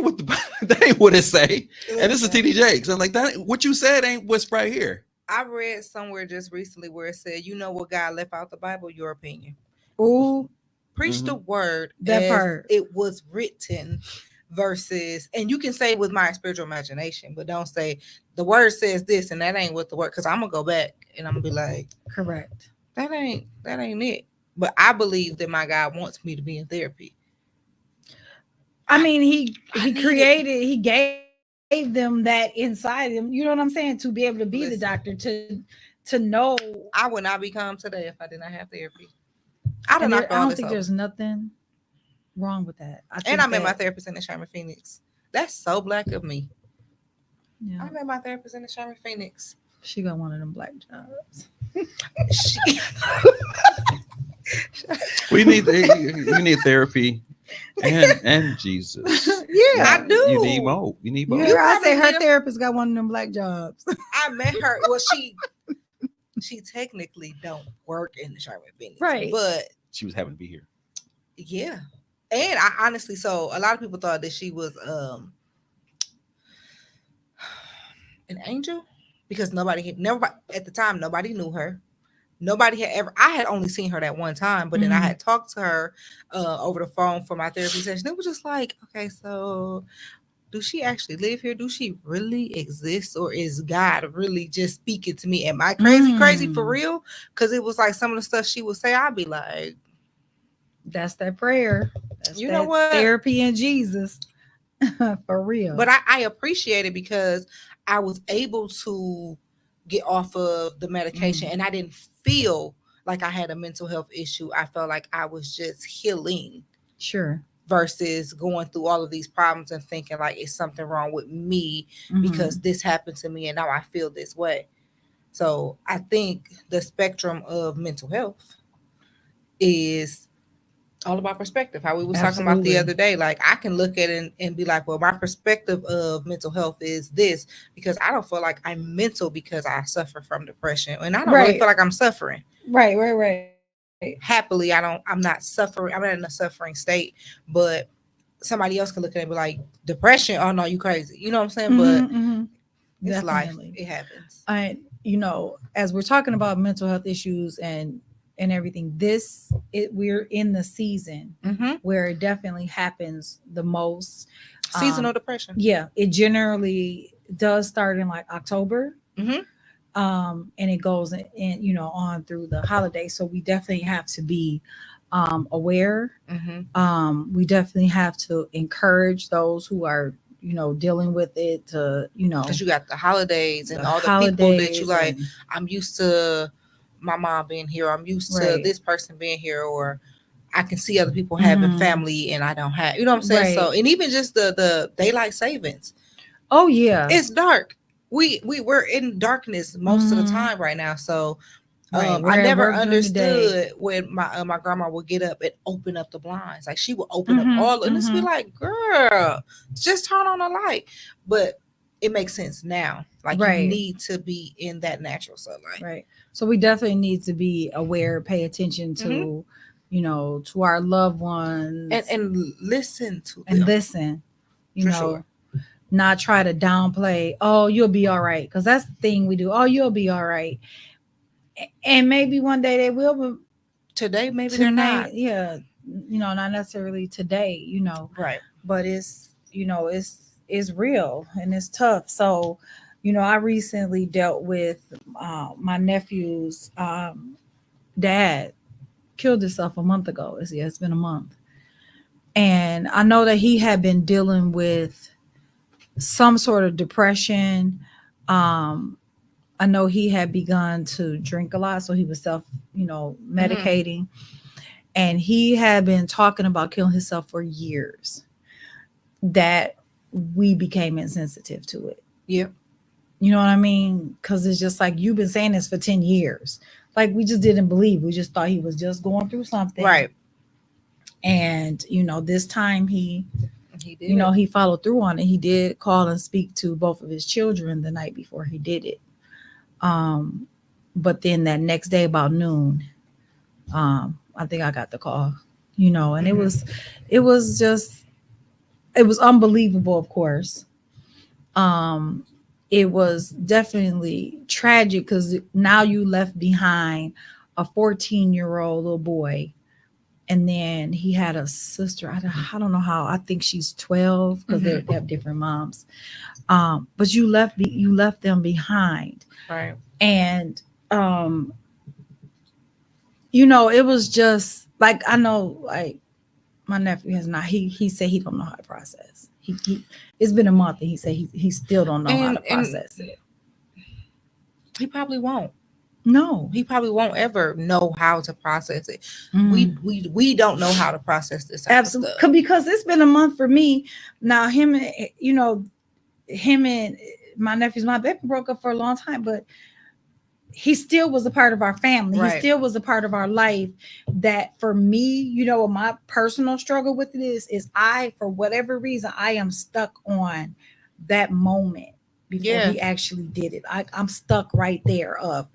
what that ain't what it say. And this is TD Jakes. I'm like, that what you said ain't what's right here. I read somewhere just recently where it said, you know what God left out the Bible? Your opinion. Ooh, Preach the word that as part. it was written versus, and you can say with my spiritual imagination, but don't say the word says this and that ain't what the word, because I'm gonna go back and I'm gonna be like, correct. that ain't it. But I believe that my God wants me to be in therapy. I mean, he created, he gave them that inside him. You know what I'm saying? To be able to be the doctor, to know. I would not be calm today if I did not have therapy. I don't think there's nothing wrong with that. I met my therapist in the Sherman Phoenix. That's so black of me. Yeah. I met my therapist in the Sherman Phoenix. She got one of them black jobs. We need therapy and Jesus. Yeah, I do. You need both. You need both. Yeah, I say her therapist got one of them black jobs. I met her. Well, she technically don't work in the Sherman Phoenix, right? But she was having to be here. Yeah, and I honestly, so a lot of people thought that she was an angel because nobody at the time nobody knew her. Nobody had ever. I had only seen her that one time, but then I had talked to her over the phone for my therapy session. It was just like, okay, so do she actually live here? Do she really exist, or is God really just speaking to me? Am I crazy for real? Because it was like some of the stuff she would say, I'd be like, that's that prayer. That's you know what? Therapy in Jesus. For real. But I appreciate it because I was able to get off of the medication and I didn't feel like I had a mental health issue. I felt like I was just healing. Sure. Versus going through all of these problems and thinking like it's something wrong with me because this happened to me and now I feel this way. So I think the spectrum of mental health is all about perspective. How we was talking about the other day. Like I can look at it and be like, well, my perspective of mental health is this because I don't feel like I'm mental because I suffer from depression. And I don't really feel like I'm suffering. Right. Happily, I'm not suffering. I'm not in a suffering state, but somebody else can look at it and be like, depression. Oh no, you crazy. You know what I'm saying? But it's definitely. Life. It happens. As we're talking about mental health issues and everything, we're in the season where it definitely happens the most. Seasonal depression. Yeah, it generally does start in like October. And it goes in, on through the holidays. So we definitely have to be aware. We definitely have to encourage those who are, dealing with it to, because you got the holidays and all the people that you like. I'm used to my mom being here. I'm used to this person being here, or I can see other people having family and I don't have, you know what I'm saying? So, and even just the daylight savings. Oh yeah. It's dark. We're in darkness most of the time right now. So I never understood when my grandma would get up and open up the blinds. Like she would open up all and just be like, girl, just turn on the light. But it makes sense now. Like you need to be in that natural sunlight. Right. So we definitely need to be aware, pay attention to, to our loved ones. And listen to them. And listen, not try to downplay, oh, you'll be all right. Because that's the thing we do. Oh, you'll be all right. And maybe one day they will, but today maybe they're not. Yeah. Not necessarily today, Right. But it's, it's real and it's tough. So, I recently dealt with my nephew's dad killed himself a month ago. It's been a month. And I know that he had been dealing with some sort of depression. I know he had begun to drink a lot, so he was medicating. And he had been talking about killing himself for years. That we became insensitive to it. Yep. You know what I mean? Because it's just like, you've been saying this for 10 years. Like, we just didn't believe. We just thought he was just going through something. Right. And, this time he He did. You know, he followed through on it. He did call and speak to both of his children the night before he did it. But then that next day about noon, I think I got the call, you know, and it was unbelievable, of course. It was definitely tragic because now you left behind a 14-year-old little boy. And then he had a sister. I don't know how. I think she's 12 because they have different moms. But you left them behind. Right. And you know, it was just like, I know, like, my nephew has not. He said he don't know how to process. He it's been a month and he said he still don't know how to process it. He probably won't. No, He probably won't ever know how to process it. Mm. We don't know how to process this. Absolutely, because it's been a month for me now. Him and my nephew's mom, they've been broke up for a long time, but he still was a part of our family. Right. He still was a part of our life. That for me, you know, my personal struggle with it is I, for whatever reason, I am stuck on that moment before he actually did it. I'm stuck right there of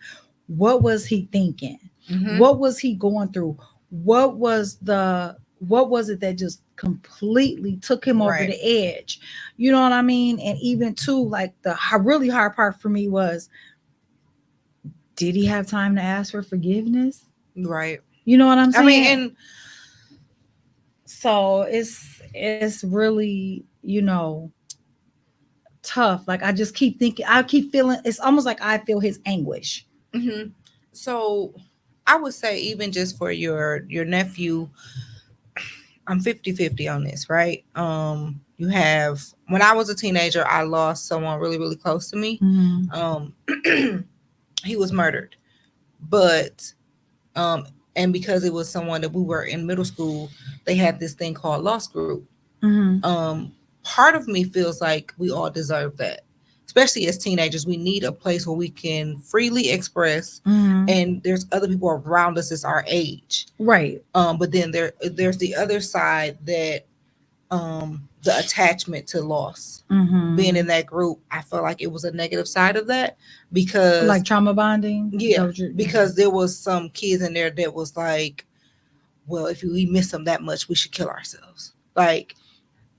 what was he thinking? Mm-hmm. What was he going through? What was it that just completely took him over the edge? You know what I mean? And even too, like, the really hard part for me was, did he have time to ask for forgiveness? Right. You know what I'm saying? I mean, and so it's really, you know, tough. Like, I just keep thinking, I keep feeling, it's almost like I feel his anguish. Mm-hmm. So I would say, even just for your nephew, I'm 50-50 on this, right? You have, when I was a teenager, I lost someone really, really close to me. Mm-hmm. He was murdered, but and because it was someone that we were in middle school, they had this thing called lost group. Mm-hmm. Part of me feels like we all deserve that, especially as teenagers. We need a place where we can freely express, Mm-hmm. and there's other people around us that's our age, Right? But then there's the other side, that the attachment to loss. Mm-hmm. Being in that group, I felt like it was a negative side of that, because Like trauma bonding. Because there was some kids in there that was like, well, if we miss them that much, we should kill ourselves. Like,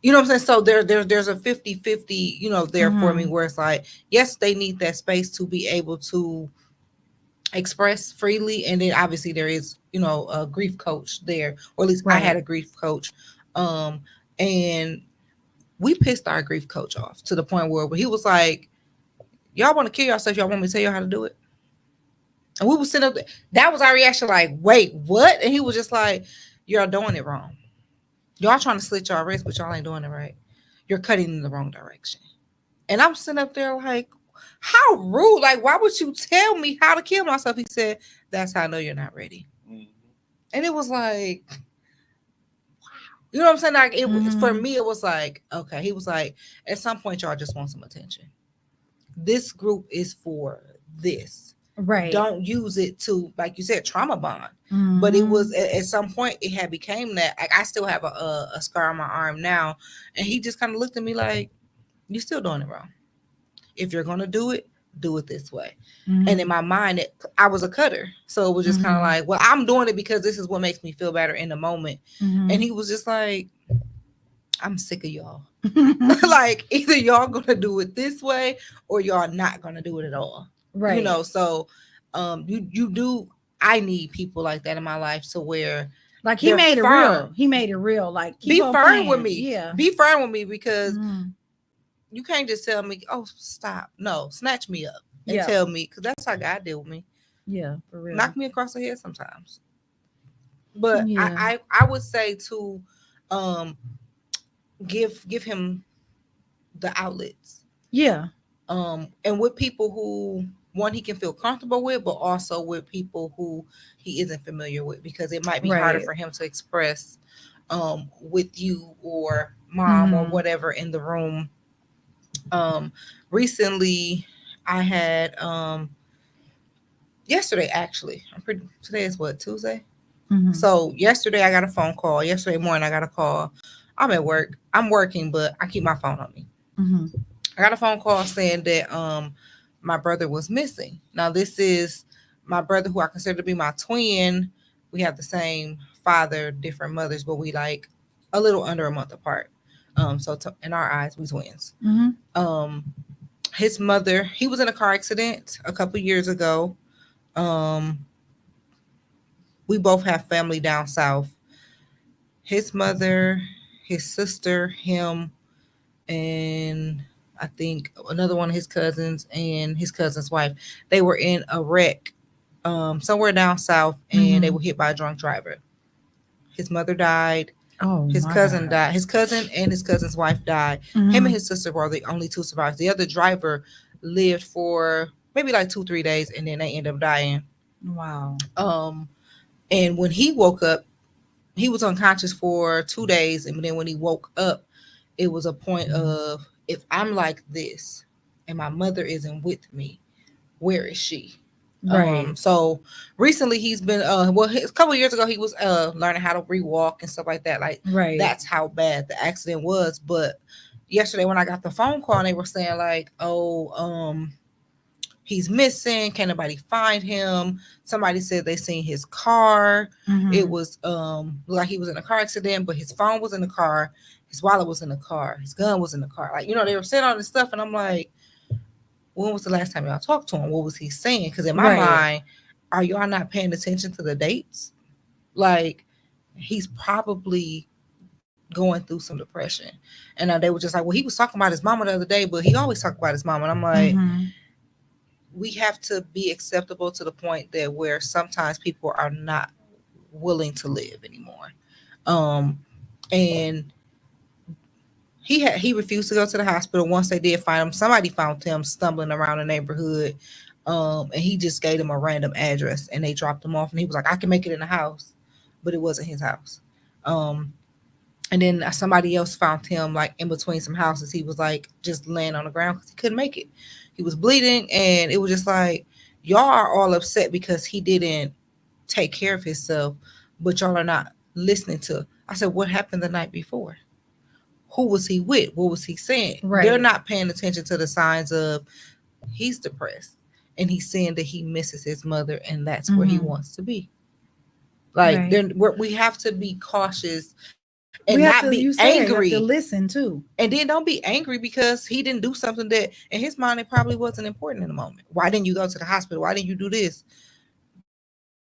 you know what I'm saying? So there's a 50-50, you know, there for me, where it's like, yes, they need that space to be able to express freely. And then obviously there is, you know, a grief coach there, or at least I had a grief coach. And we pissed our grief coach off to the point where he was like, y'all want to kill yourself? Y'all want me to tell you how to do it? And we would sit up there. That was our reaction, like, wait, what? And he was just like, you're doing it wrong. Y'all trying to slit your wrist, but y'all ain't doing it right. You're cutting in the wrong direction. And I'm sitting up there like, how rude. Like, why would you tell me how to kill myself? He said, that's how I know you're not ready. Mm-hmm. And it was like, wow. You know what I'm saying? Like, it was, for me, it was like, okay. He was like, at some point, y'all just want some attention. This group is for this. Right. Don't use it to, like you said, trauma bond. Mm-hmm. But it was, at some point, it had became that. Like, I still have a scar on my arm now. And he just kind of looked at me like, you're still doing it wrong. If you're going to do it this way. Mm-hmm. And in my mind, I was a cutter. So it was just kind of like, well, I'm doing it because this is what makes me feel better in the moment. Mm-hmm. And he was just like, I'm sick of y'all. Like, either y'all going to do it this way or y'all not going to do it at all. Right. You know, so you do, I need people like that in my life, to where, like, he made it real. He made it real. Like, be firm with me. Yeah. Be firm with me, because you can't just tell me, oh, stop. No, snatch me up and tell me, because that's how God deal with me. Yeah, for real. Knock me across the head sometimes. But I would say to give him the outlets. Yeah. And with people who, one, he can feel comfortable with, but also with people who he isn't familiar with, because it might be harder for him to express with you or mom or whatever in the room. Recently I had yesterday, actually, today is what, Tuesday? So yesterday I got a phone call. Yesterday morning I got a call I'm at work. I'm working, but I keep my phone on me. Mm-hmm. I got a phone call saying that my brother was missing. Now this is my brother who I consider to be my twin. We have the same father, different mothers, but we like a little under a month apart. In our eyes, we twins. Mm-hmm. His mother, he was in a car accident a couple years ago. We both have family down south. His mother, his sister, him, and I think another one of his cousins and his cousin's wife. They were in a wreck somewhere down south, and they were hit by a drunk driver. His mother died. Oh, His my cousin God. died. His cousin and his cousin's wife died. Him and his sister were the only two survivors. The other driver lived for maybe like 2-3 days, and then they ended up dying. Wow. And when he woke up, he was unconscious for 2 days, and then when he woke up, it was a point of, if I'm like this and my mother isn't with me, where is she? Right. So recently he's been a couple of years ago he was learning how to rewalk and stuff like that. Like Right. that's how bad the accident was. But yesterday when I got the phone call and they were saying like, he's missing. Can't nobody find him? Somebody said they seen his car. It was like he was in a car accident, but his phone was in the car, his wallet was in the car, his gun was in the car. Like, they were saying all this stuff, and I'm like, when was the last time y'all talked to him? What was he saying? Because in my mind, are y'all not paying attention to the dates? Like, he's probably going through some depression. And they were just like, well, he was talking about his mama the other day, but he always talked about his mama. And I'm like, we have to be acceptable to the point that where sometimes people are not willing to live anymore. And he refused to go to the hospital. Once they did find him, somebody found him stumbling around the neighborhood. And he just gave them a random address and they dropped him off, and he was like, I can make it in the house, but it wasn't his house. And then somebody else found him like in between some houses. He was like just laying on the ground because he couldn't make it. He was bleeding, and it was just like, y'all are all upset because he didn't take care of himself, but y'all are not listening to. I said, what happened the night before? Who was he with? What was he saying? Right. They're not paying attention to the signs of he's depressed and he's saying that he misses his mother and that's where he wants to be. Like, we have to be cautious and not be angry. You have to listen too. And then don't be angry because he didn't do something that in his mind it probably wasn't important in the moment. Why didn't you go to the hospital? Why didn't you do this?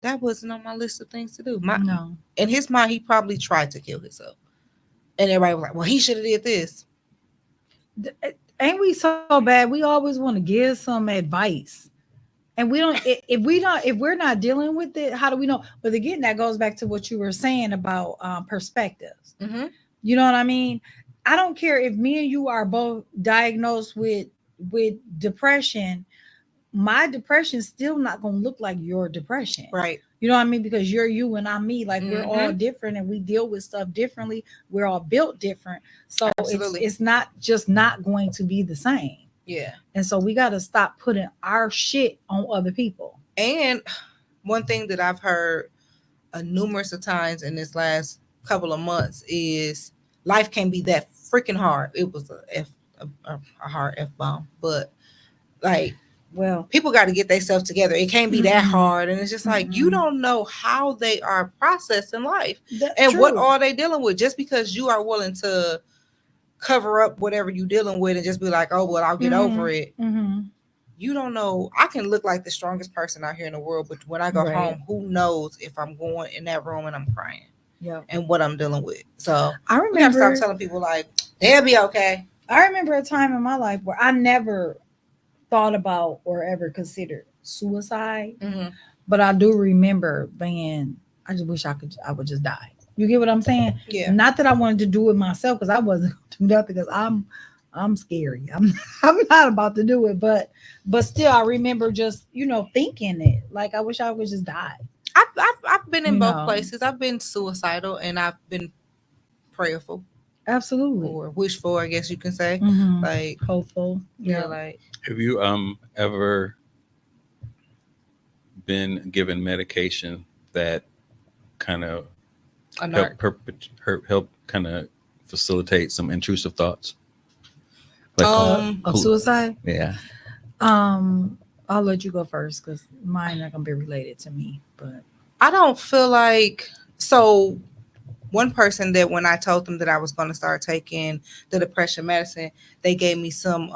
That wasn't on my list of things to do. No. In his mind, he probably tried to kill himself. And everybody was like, well, he should have did this. Ain't we so bad? We always want to give some advice. And we don't, if we're not dealing with it, how do we know? But again, that goes back to what you were saying about perspectives. You know what I mean? I don't care if me and you are both diagnosed with depression. My depression is still not going to look like your depression. Right. You know what I mean? Because you're you and I'm me. Like, we're all different and we deal with stuff differently. We're all built different. So it's not just not going to be the same. Yeah. And so we got to stop putting our shit on other people. And one thing that I've heard numerous of times in this last couple of months is life can be that freaking hard. It was a hard F-bomb, but like, well, people got to get themselves together. It can't be that hard. And it's just like, you don't know how they are processing life. That's and true. What are they dealing with. Just because you are willing to cover up whatever you're dealing with and just be like, oh, well, I'll get over it. You don't know. I can look like the strongest person out here in the world, but when I go home, who knows if I'm going in that room and I'm crying and what I'm dealing with. So I remember, we got to stop telling people like, they'll be okay. I remember a time in my life where I never thought about or ever considered suicide, but I do remember being, I just wish I would just die. You get what I'm saying? Yeah. Not that I wanted to do it myself, because I wasn't going to do nothing, because I'm scary. I'm not about to do it, but still I remember just, thinking it. Like, I wish I would just die. I've been in both places. I've been suicidal and I've been prayerful. Absolutely. Or wishful, I guess you can say. Like, hopeful. Yeah. Like, have you ever been given medication that kind of help kind of facilitate some intrusive thoughts? Like, Of suicide? yeah. I'll let you go first because mine not gonna be related to me. But I don't feel like so. One person that when I told them that I was going to start taking the depression medicine, they gave me some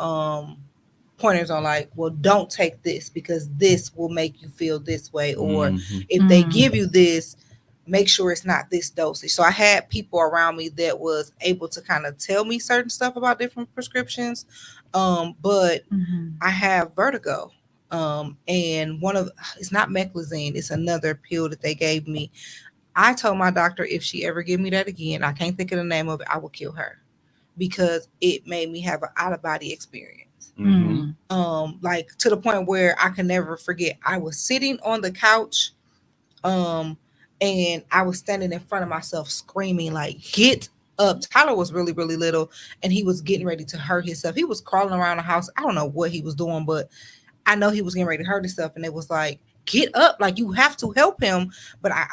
pointers on like, well, don't take this because this will make you feel this way, or if they give you this, make sure it's not this dosage. So I had people around me that was able to kind of tell me certain stuff about different prescriptions, but I have vertigo. And it's not meclizine, it's another pill that they gave me. I told my doctor if she ever give me that again, I can't think of the name of it, I will kill her because it made me have an out of body experience. Like to the point where I can never forget. I was sitting on the couch, and I was standing in front of myself screaming like, "Get up!" Tyler was really, really little, and he was getting ready to hurt himself. He was crawling around the house. I don't know what he was doing, but I know he was getting ready to hurt himself, and it was like, "Get up! Like you have to help him." But I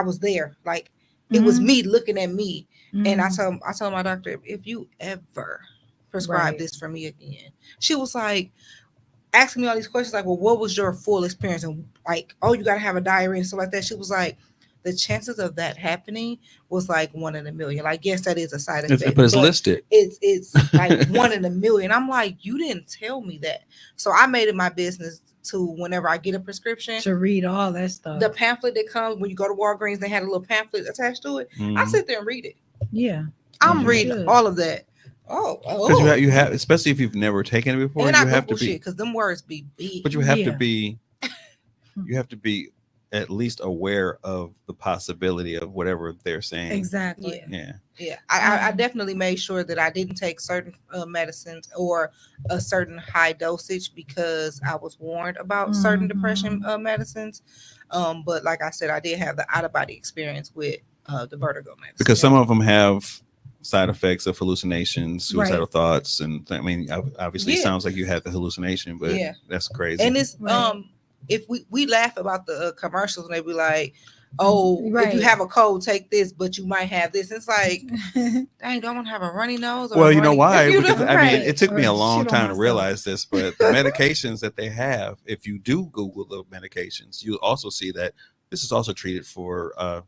was there, like it was me looking at me, and I told my doctor, if you ever prescribe this for me again, she was like asking me all these questions, like, well, what was your full experience, and like, oh, you got to have a diarrhea and stuff like that. She was like, the chances of that happening was like 1 in a million. Like, yes, that is a side effect, but it's listed. It's like 1 in a million. I'm like, you didn't tell me that. So I made it my business to, whenever I get a prescription, to read all that stuff. The pamphlet that comes when you go to Walgreens, they had a little pamphlet attached to it. I sit there and read it. Yeah, I'm reading all of that. Because you have, especially if you've never taken it before, and you have to be, because them words be big. but you have to be, you have to be at least aware of the possibility of whatever they're saying. Exactly. Yeah. I definitely made sure that I didn't take certain medicines or a certain high dosage because I was warned about certain depression medicines. But like I said, I did have the out of body experience with the vertigo medicine because some of them have side effects of hallucinations, suicidal thoughts, and I mean, obviously, it sounds like you had the hallucination, but that's crazy. And it's if we laugh about the commercials and they be like, oh, if you have a cold, take this, but you might have this. It's like, dang, don't want to have a runny nose. Or well, you know why? Because, I mean, Right. it took me Or a long shit on time to myself. realize this, but the medications that they have, if you do Google the medications, you'll also see that this is also treated for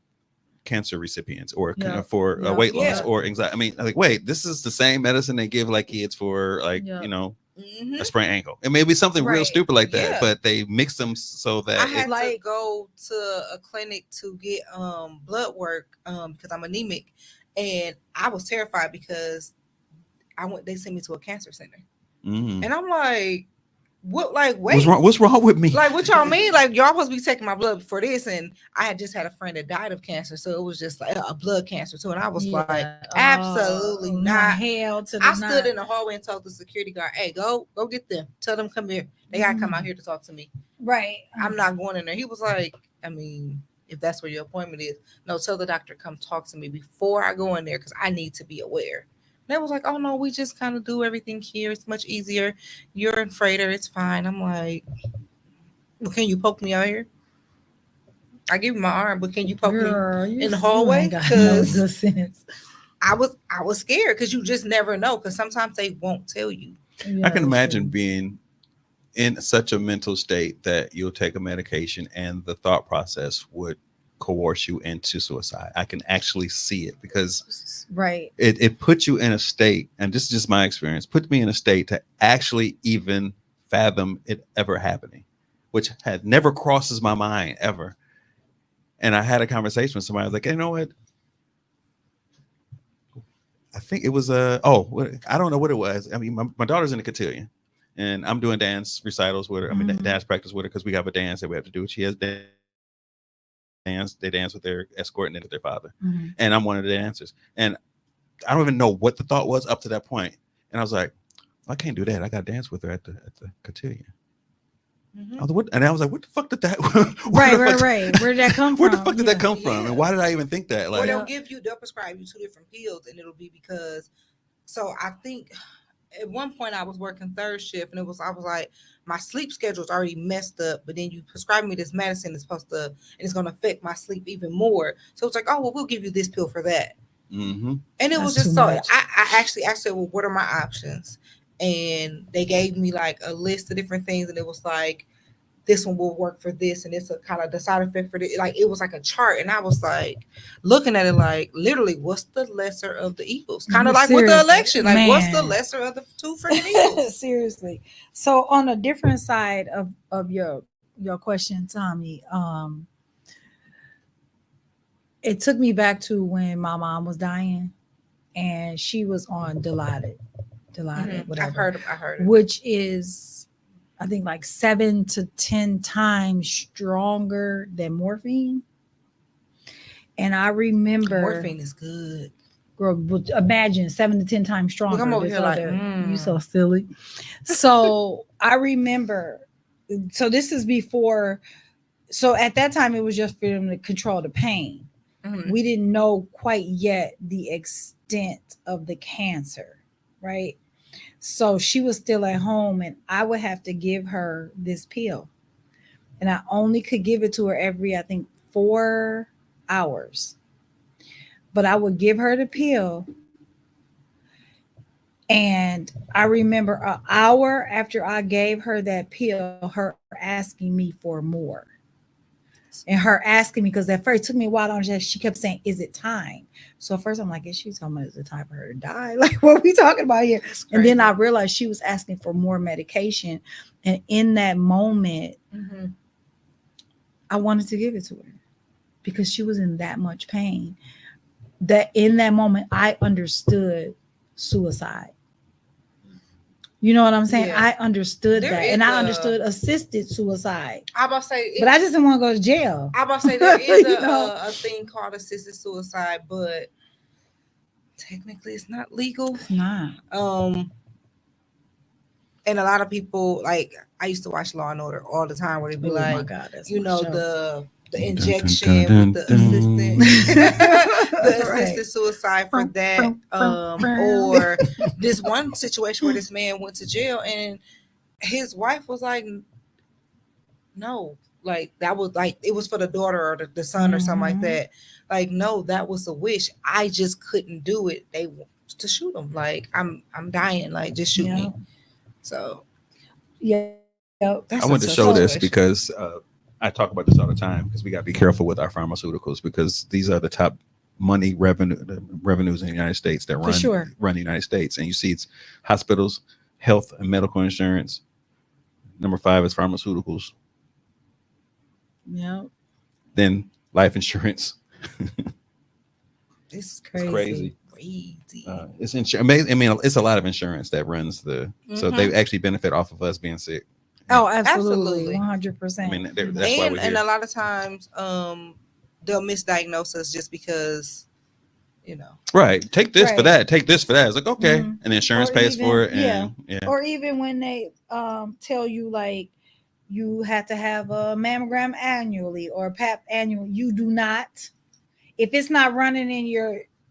cancer recipients or for weight loss or anxiety. I mean, like, wait, this is the same medicine they give like kids for like, you know, a sprained ankle. It may be something real stupid like that, but they mix them so that I had to go to a clinic to get blood work because I'm anemic, and I was terrified because they sent me to a cancer center, and I'm like, what? Like, wait, what's wrong with me? Like, what y'all mean? Like, y'all supposed to be taking my blood for this, and I had just had a friend that died of cancer, so it was just like a blood cancer too, and I was like, absolutely not. Hell to the I stood in the hallway and told the security guard, "Hey, go get them. Tell them come here. They gotta come out here to talk to me. Right. I'm not going in there." He was like, I mean, if that's where your appointment is, no, tell the doctor come talk to me before I go in there because I need to be aware. And they was like, oh no, we just kind of do everything here. It's much easier. You're in freighter, it's fine. I'm like, well, can you poke me out here? I give you my arm, but can you poke me in the hallway? Because no sense. I was scared because you just never know. Because sometimes they won't tell you. I can imagine being in such a mental state that you'll take a medication and the thought process would coerce you into suicide. I can actually see it because it puts you in a state, and this is just my experience, put me in a state to actually even fathom it ever happening, which had never crosses my mind ever. And I had a conversation with somebody. I was like, you know what? I think it was I don't know what it was. I mean, my daughter's in the cotillion, and I'm doing dance recitals with her. I mean, dance practice with her because we have a dance that we have to do. She has dance. They dance with their escort and then with their father, and I'm one of the dancers. And I don't even know what the thought was up to that point. And I was like, I can't do that. I got to dance with her at the cotillion. I was like, what the fuck did that? Right. Where did that come from? Where the fuck did that come from? And why did I even think that? Like, they'll prescribe you 2 different pills, and it'll be because. So I think at one point I was working third shift, and I was like, my sleep schedule's already messed up, but then you prescribe me this medicine that's and it's going to affect my sleep even more. So it's like, oh, well, we'll give you this pill for that. Mm-hmm. And it That's was just too so much. I actually asked her, well, what are my options? And they gave me like a list of different things, and it was like this one will work for this, and it's a kind of the side effect for this. Like it was like a chart, and I was like looking at it like literally, what's the lesser of the evils? Kind of like with the Seriously, election, like what's the man. lesser of the two freaking evils? Seriously. So on a different side of your question, Tommy, it took me back to when my mom was dying, and she was on Dilaudid, Mhm. whatever, I heard it. which is I think like 7 to 10 times stronger than morphine. And I remember Morphine is good. girl, but imagine 7 to 10 times stronger. I'm over This here like, you so silly. So I remember, so this is before, so at that time it was just for them to control the pain. Mhm. We didn't know quite yet the extent of the cancer, right? So she was still at home, and I would have to give her this pill. And I only could give it to her every, I think, 4 hours. But I would give her the pill. And I remember an hour after I gave her that pill, her asking me for more. And her asking me, because at first it took me a while to understand, she kept saying, "Is it time?" So at first I'm like, "Is she talking about is it time for her to die?" Like, what are we talking about here? And then I realized she was asking for more medication. And in that moment, I wanted to give it to her because she was in that much pain. That in that moment, I understood suicide. You know what I'm saying? Yeah. I understood There that. is And I a- understood assisted suicide. I about to say, But I just didn't want to go to jail. I about to say there is You know? a thing called assisted suicide, but technically it's not legal. It's not. And a lot of people, like I used to watch Law and Order all the time, where they'd be Oh my like, God, that's you my know, show. the injection with the assistant, the assisted Right. suicide for that, or this one situation where this man went to jail and his wife was like, no, like that was like it was for the daughter or the son or something like Mhm. that. Like, no, that was a wish. I just couldn't do it. They want to shoot him. Like, I'm dying. Like, just shoot me. So Yeah. that's I a want to tough show this situation. because I talk about this all the time because we got to be careful with our pharmaceuticals because these are the top revenues in the United States that For sure. run the United States. And you see it's hospitals, health and medical insurance. Number 5 is pharmaceuticals. Yeah. Then life insurance. It's Crazy. crazy. It's insurance. I mean, it's a lot of insurance that runs the. So they actually benefit off of us being sick. Oh, absolutely. Absolutely. 100%. I mean, that's why we're And here. a lot of times, they'll misdiagnose us just because, you know. Right. Take this for Right. that. Take this for that. It's like, okay. Mhm. And the insurance Or pays for it. even- And Or even when they tell you like you have to have a mammogram annually or a pap annually, you do not. If it's not running in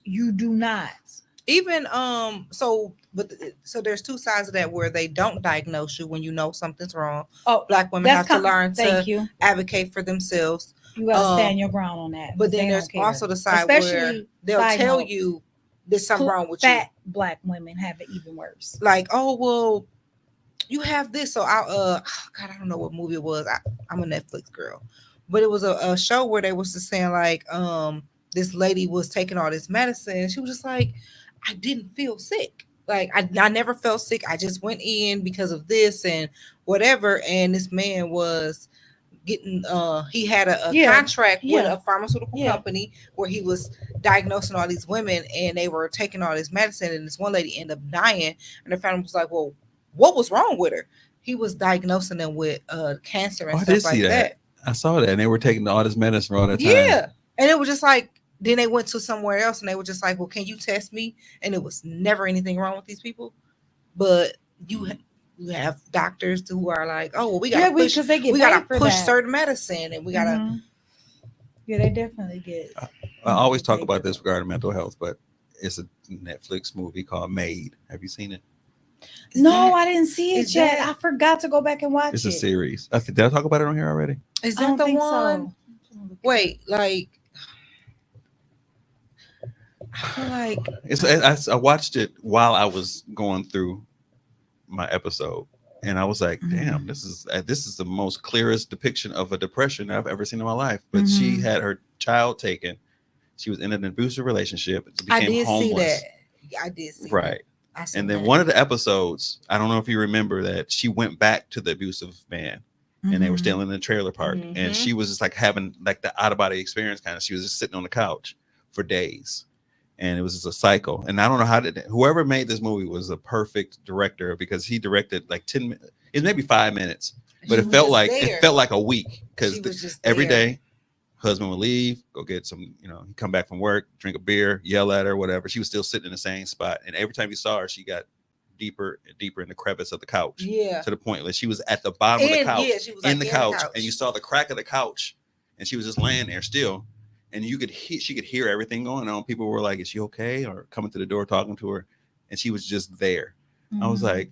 you do not. Even so there's two sides of that where they don't diagnose you when you know something's wrong. Oh, Black women have to learn thank to you. advocate for themselves. You gotta stand your ground on that. But then they there's don't care. also the side where Especially they'll side tell note, you there's something wrong with you. fat Black women have it even worse. Like, oh well, you have this. So God, I don't know what movie it was. I'm a Netflix girl, but it was a show where they was just saying like, this lady was taking all this medicine. And she was just like, I didn't feel sick. Like I never felt sick. I just went in because of this and whatever. And this man was getting he had a contract with a pharmaceutical company where he was diagnosing all these women and they were taking all this medicine, and this one lady ended up dying, and the family was like, well, what was wrong with her? He was diagnosing them with cancer and stuff like that. I saw that, and they were taking all this medicine for all that time. Yeah, and it was just like, then they went to somewhere else and they were just like, well, can you test me? And it was never anything wrong with these people, but you have doctors who are like, oh, well, we gotta push, because they get we gotta paid for push that. certain medicine, and we gotta. Yeah, they definitely get. I always talk about this regarding mental health, but it's a Netflix movie called Made. Have you seen it? No, I didn't see it yet. I forgot to go back and watch it. It's a series. Did I talk about it on here already? Is I that don't the think one? so. Wait, like I feel like I watched it while I was going through my episode, and I was like, damn, this is the most clearest depiction of a depression I've ever seen in my life. But she had her child taken. She was in an abusive relationship. I Became did homeless. see that. I did see Right. that. I seen And then that. one of the episodes, I don't know if you remember that she went back to the abusive man, and they were still in the trailer park, and she was just like having like the out of body experience kind of. She was just sitting on the couch for days, and it was just a cycle. And I don't know how did whoever made this movie was a perfect director, because he directed like 10 minutes, it's maybe 5 minutes, but She it felt was like there. a week, because She was just every there. day husband would leave, go get some, he'd come back from work, drink a beer, yell at her, whatever. She was still sitting in the same spot. And every time you saw her, she got deeper and deeper in the crevice of the couch. Yeah. To the point where she was at the bottom of the couch, she was like in the couch, and you saw the crack of the couch, and she was just laying there still. And she could hear everything going on. People were like, is she okay? Or coming to the door, talking to her. And she was just there. I was like,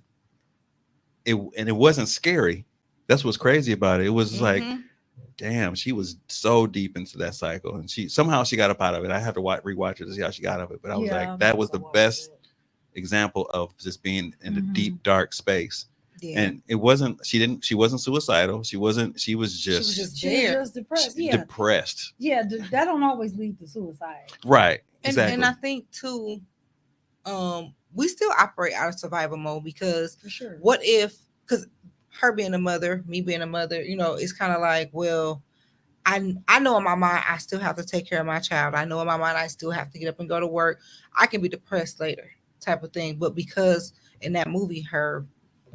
it wasn't scary. That's what's crazy about it. It was like, damn, she was so deep into that cycle, and she got up out of it. I had to rewatch it to see how she got out of it, but I was like, that was the best example of just being in a deep, dark space. Yeah. And it wasn't. She wasn't suicidal. She was just depressed. Depressed. Yeah, that don't always lead to suicide. Right. Exactly. And I think too, we still operate out of survival mode, because for sure. What if, because her being a mother, me being a mother, it's kind of like, well, I know in my mind I still have to take care of my child. I know in my mind I still have to get up and go to work. I can be depressed later, type of thing. But because in that movie her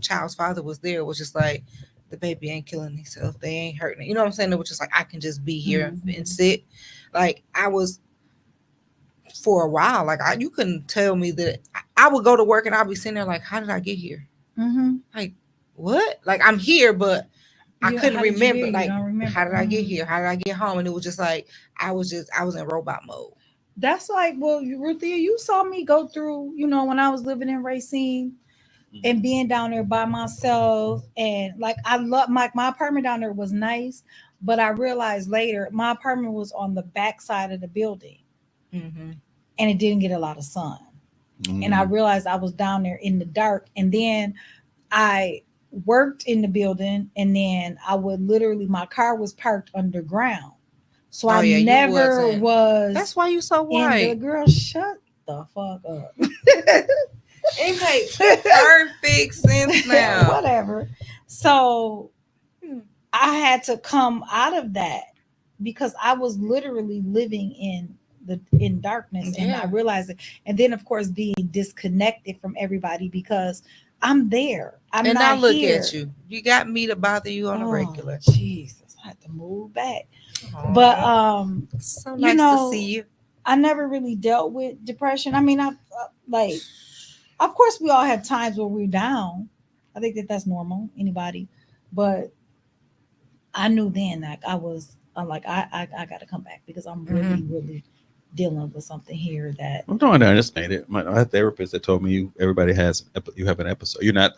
child's father was there, it was just like, the baby ain't killing himself, they ain't hurting it. You know what I'm saying? It was just like, I can just be here and sit. Like, I was, for a while, like, you couldn't tell me that I would go to work and I'll be sitting there like, how did I get here? Like, what? Like, I'm here, but I couldn't remember. Like, how did I get here? How did I get home? And it was just like, I was in robot mode. That's like, well, Ruthia, you saw me go through, when I was living in Racine and being down there by myself. And like, I love my apartment down there was nice, but I realized later my apartment was on the back side of the building, and it didn't get a lot of sun. And I realized I was down there in the dark. And then I worked in the building, and then I would literally, my car was parked underground, so I never was. That's why you so white. Girl, shut the fuck up. It makes perfect sense now. Whatever. So I had to come out of that, because I was literally living in darkness, and I realized it. And then of course being disconnected from everybody, because I'm there. I'm not now look here. at you. You got me to bother you on a regular. Jesus, I had to move back. Aww. But so nice to see you. I never really dealt with depression. I mean, of course we all have times where we're down. I think that's normal, anybody. But I knew then, like, I was like, I got to come back, because I'm really, really dealing with something here that I'm trying to understand it. My therapist that told me you have an episode. You're not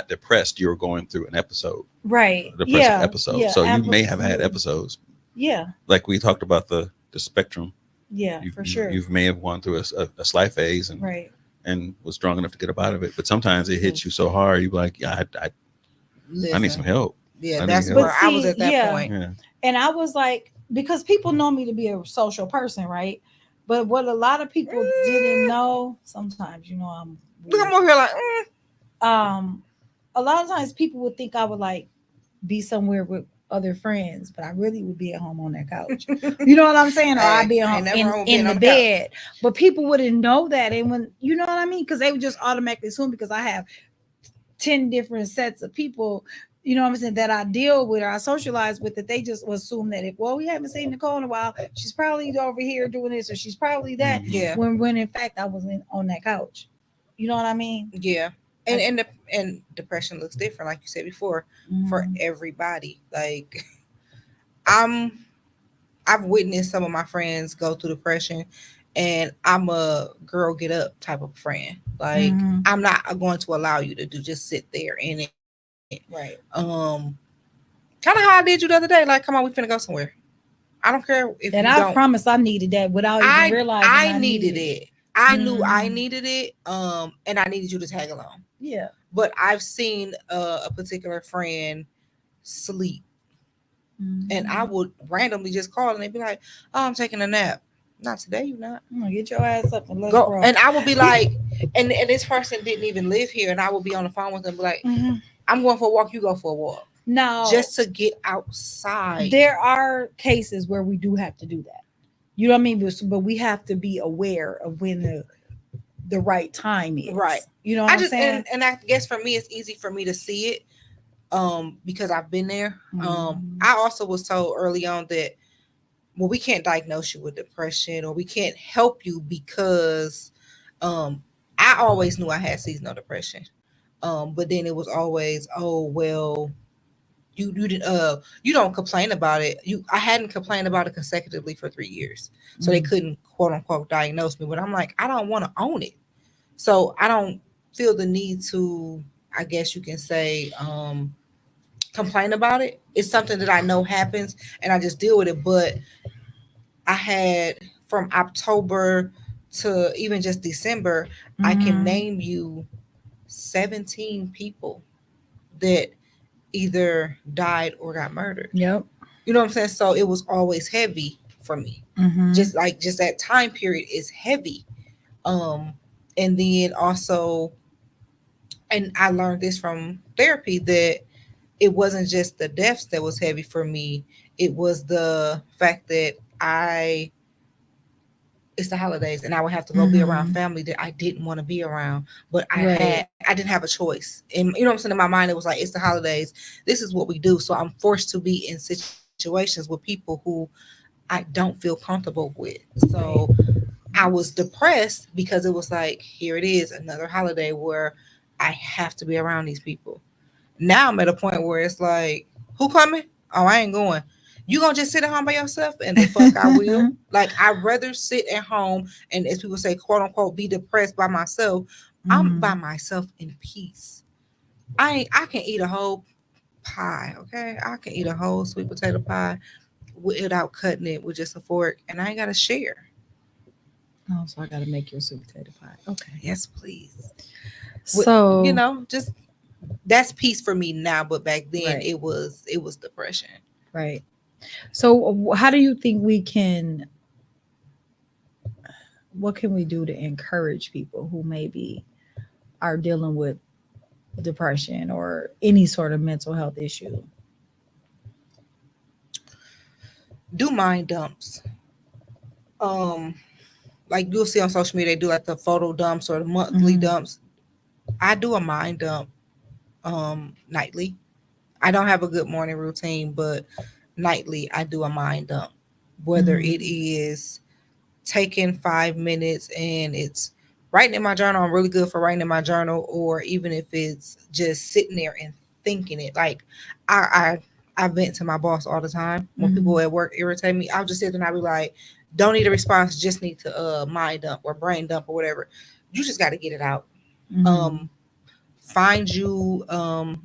depressed. You're going through an episode. Right. A depressive episode. Yeah, so you may have had episodes. Yeah. Like we talked about the spectrum. Yeah, for sure. You may have gone through a slight phase and was strong enough to get up out of it. But sometimes it hits you so hard, you're like, yeah, I need some help. Yeah, that's where I was at that point. Yeah. And I was like, because people know me to be a social person, right? But what a lot of people didn't know, sometimes, I'm over here like, a lot of times people would think I would like be somewhere with other friends, but I really would be at home on that couch. You know what I'm saying? Or I'd be in the bed. But people wouldn't know that. And when, you know what I mean? Because they would just automatically assume, because I have 10 different sets of people, you know what I'm saying, that I deal with or I socialize with, that they just assume that we haven't seen Nicole in a while, she's probably over here doing this, or she's probably that. Yeah. When in fact I was on that couch. You know what I mean? Yeah. And depression looks different, like you said before, for everybody. Like, I've witnessed some of my friends go through depression, and I'm a girl get up type of friend. Like, I'm not going to allow you to just sit there in it. Right. Kind of how I did you the other day. Like, come on, we finna go somewhere. I don't care if And you I don't. promise I needed that without even realizing I needed it. I knew I Mm. needed it. And I needed you to tag along. Yeah. But I've seen a particular friend sleep, and I would randomly just call and they'd be like, "Oh, I'm taking a nap." Not today, you not. Get your ass up and let's Go. roll. And I would be like, and this person didn't even live here, and I would be on the phone with them, be like, "I'm going for a walk. You go for a walk." Now, Just to get outside. there are cases where we do have to do that. You know what I mean? But we have to be aware of when the right time is. Right. You know what I'm just saying? and I guess for me it's easy for me to see it because I've been there. I also was told early on that we can't diagnose you with depression or we can't help you because I always knew I had seasonal depression. But then it was always, oh well, you didn't you don't complain about it. I hadn't complained about it consecutively for 3 years. So they couldn't quote unquote diagnose me. But I'm like, I don't want to own it. So I don't feel the need to, I guess you can say, complain about it. It's something that I know happens and I just deal with it. But I had from October to even just December, I can name you 17 people that either died or got murdered. Yep. You know what I'm saying? So it was always heavy for me. Just that time period is heavy. And then also, and I learned this from therapy, that it wasn't just the deaths that was heavy for me. It was the fact that it's the holidays and I would have to go be around family that I didn't want to be around, but I didn't have a choice. And you know what I'm saying? In my mind, it was like, it's the holidays. This is what we do. So I'm forced to be in situations with people who I don't feel comfortable with. So I was depressed because it was like, here it is, another holiday where I have to be around these people. Now I'm at a point where it's like, who coming? Oh, I ain't going. You gonna just sit at home by yourself? And the fuck I will. Like, I'd rather sit at home and, as people say, quote unquote, be depressed by myself. I'm by myself in peace. I can eat a whole pie, okay? I can eat a whole sweet potato pie without cutting it with just a fork, and I ain't gotta share. Oh, so I gotta make your sweet potato pie. Okay. Yes, please. So you know, just that's peace for me now, but back then Right. it was depression. Right. So how do you think what can we do to encourage people who maybe are dealing with depression or any sort of mental health issue? Do mind dumps. Like you'll see on social media, they do like the photo dumps or the monthly dumps. I do a mind dump nightly. I don't have a good morning routine, but nightly I do a mind dump. Whether it is taking 5 minutes and it's writing in my journal, I'm really good for writing in my journal, or even if it's just sitting there and thinking it. Like I vent to my boss all the time. When people at work irritate me, I'll just sit there and I'll be like, don't need a response, just need to mind dump or brain dump or whatever. You just got to get it out. Find you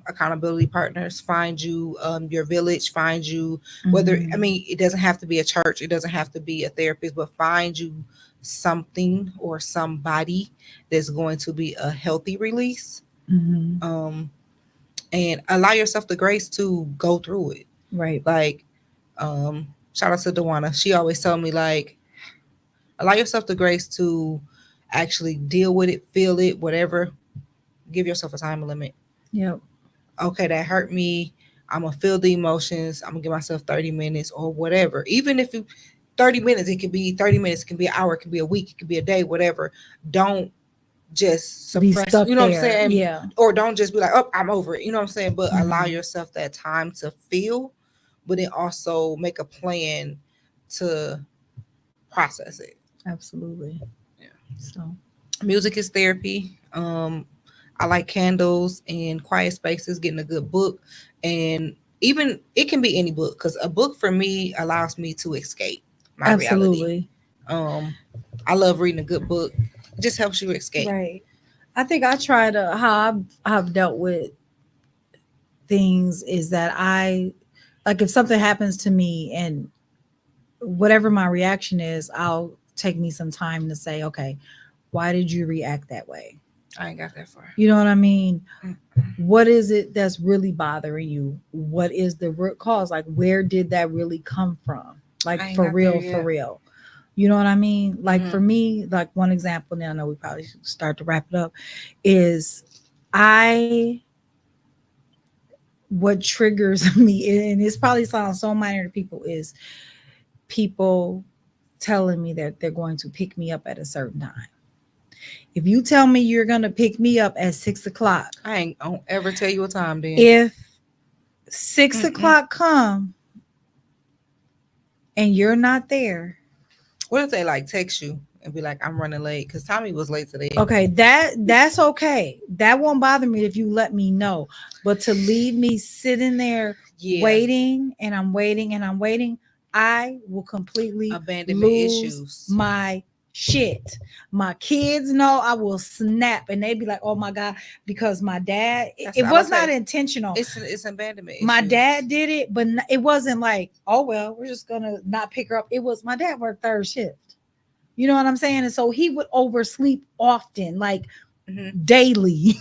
accountability partners, find you your village, find you whether it doesn't have to be a church, it doesn't have to be a therapist, but find you something or somebody that's going to be a healthy release. And allow yourself the grace to go through it. Right. Like shout out to Dewana. She always told me, like, allow yourself the grace to actually deal with it, feel it, whatever. Give yourself a time limit. Yep. Okay, that hurt me. I'm gonna feel the emotions. I'm gonna give myself 30 minutes or whatever. Even if 30 minutes, it could be 30 minutes, it can be an hour, it could be a week, it could be a day, whatever. Don't just suppress, stuck you know there. what I'm saying? Yeah. Or don't just be like, oh, I'm over it. You know what I'm saying? But allow yourself that time to feel, but then also make a plan to process it. Absolutely. Yeah. So Music is therapy. I like candles and quiet spaces, getting a good book, and even it can be any book, because a book for me allows me to escape my reality. I love reading a good book. It just helps you escape. Right. I think I try to how I've dealt with things is that I, like, if something happens to me and whatever my reaction is, I'll take me some time to say, okay, why did you react that way? I ain't got that far. You know what I mean? Mm. What is it that's really bothering you? What is the root cause? Like, where did that really come from? I Like, ain't for got real, there for yet. real. You know what I mean? Like, Mhm. for me, like one example, now I know we probably should start to wrap it up, is I, what triggers me, and this probably sounds so minor to people, is people telling me that they're going to pick me up at a certain time. If you tell me you're going to pick me up at 6 o'clock, I ain't gonna ever tell you a time then. if 6 Mm-mm. o'clock come and you're not there, What if they like text you and be like, I'm running late? Because Tommy was late today. okay, that's okay. That won't bother me if you let me know. But to leave me sitting there Yeah. waiting and I'm waiting and I'm waiting, I will completely Abandonment lose issues. my shit. My kids know I will snap and they be like, oh my God, because my dad, That's it what I was would not say. intentional. It's abandonment My issues. dad did it, but it wasn't like, oh well, we're just gonna not pick her up. It was my dad worked third shift. You know what I'm saying? And so he would oversleep often, like Mhm. daily.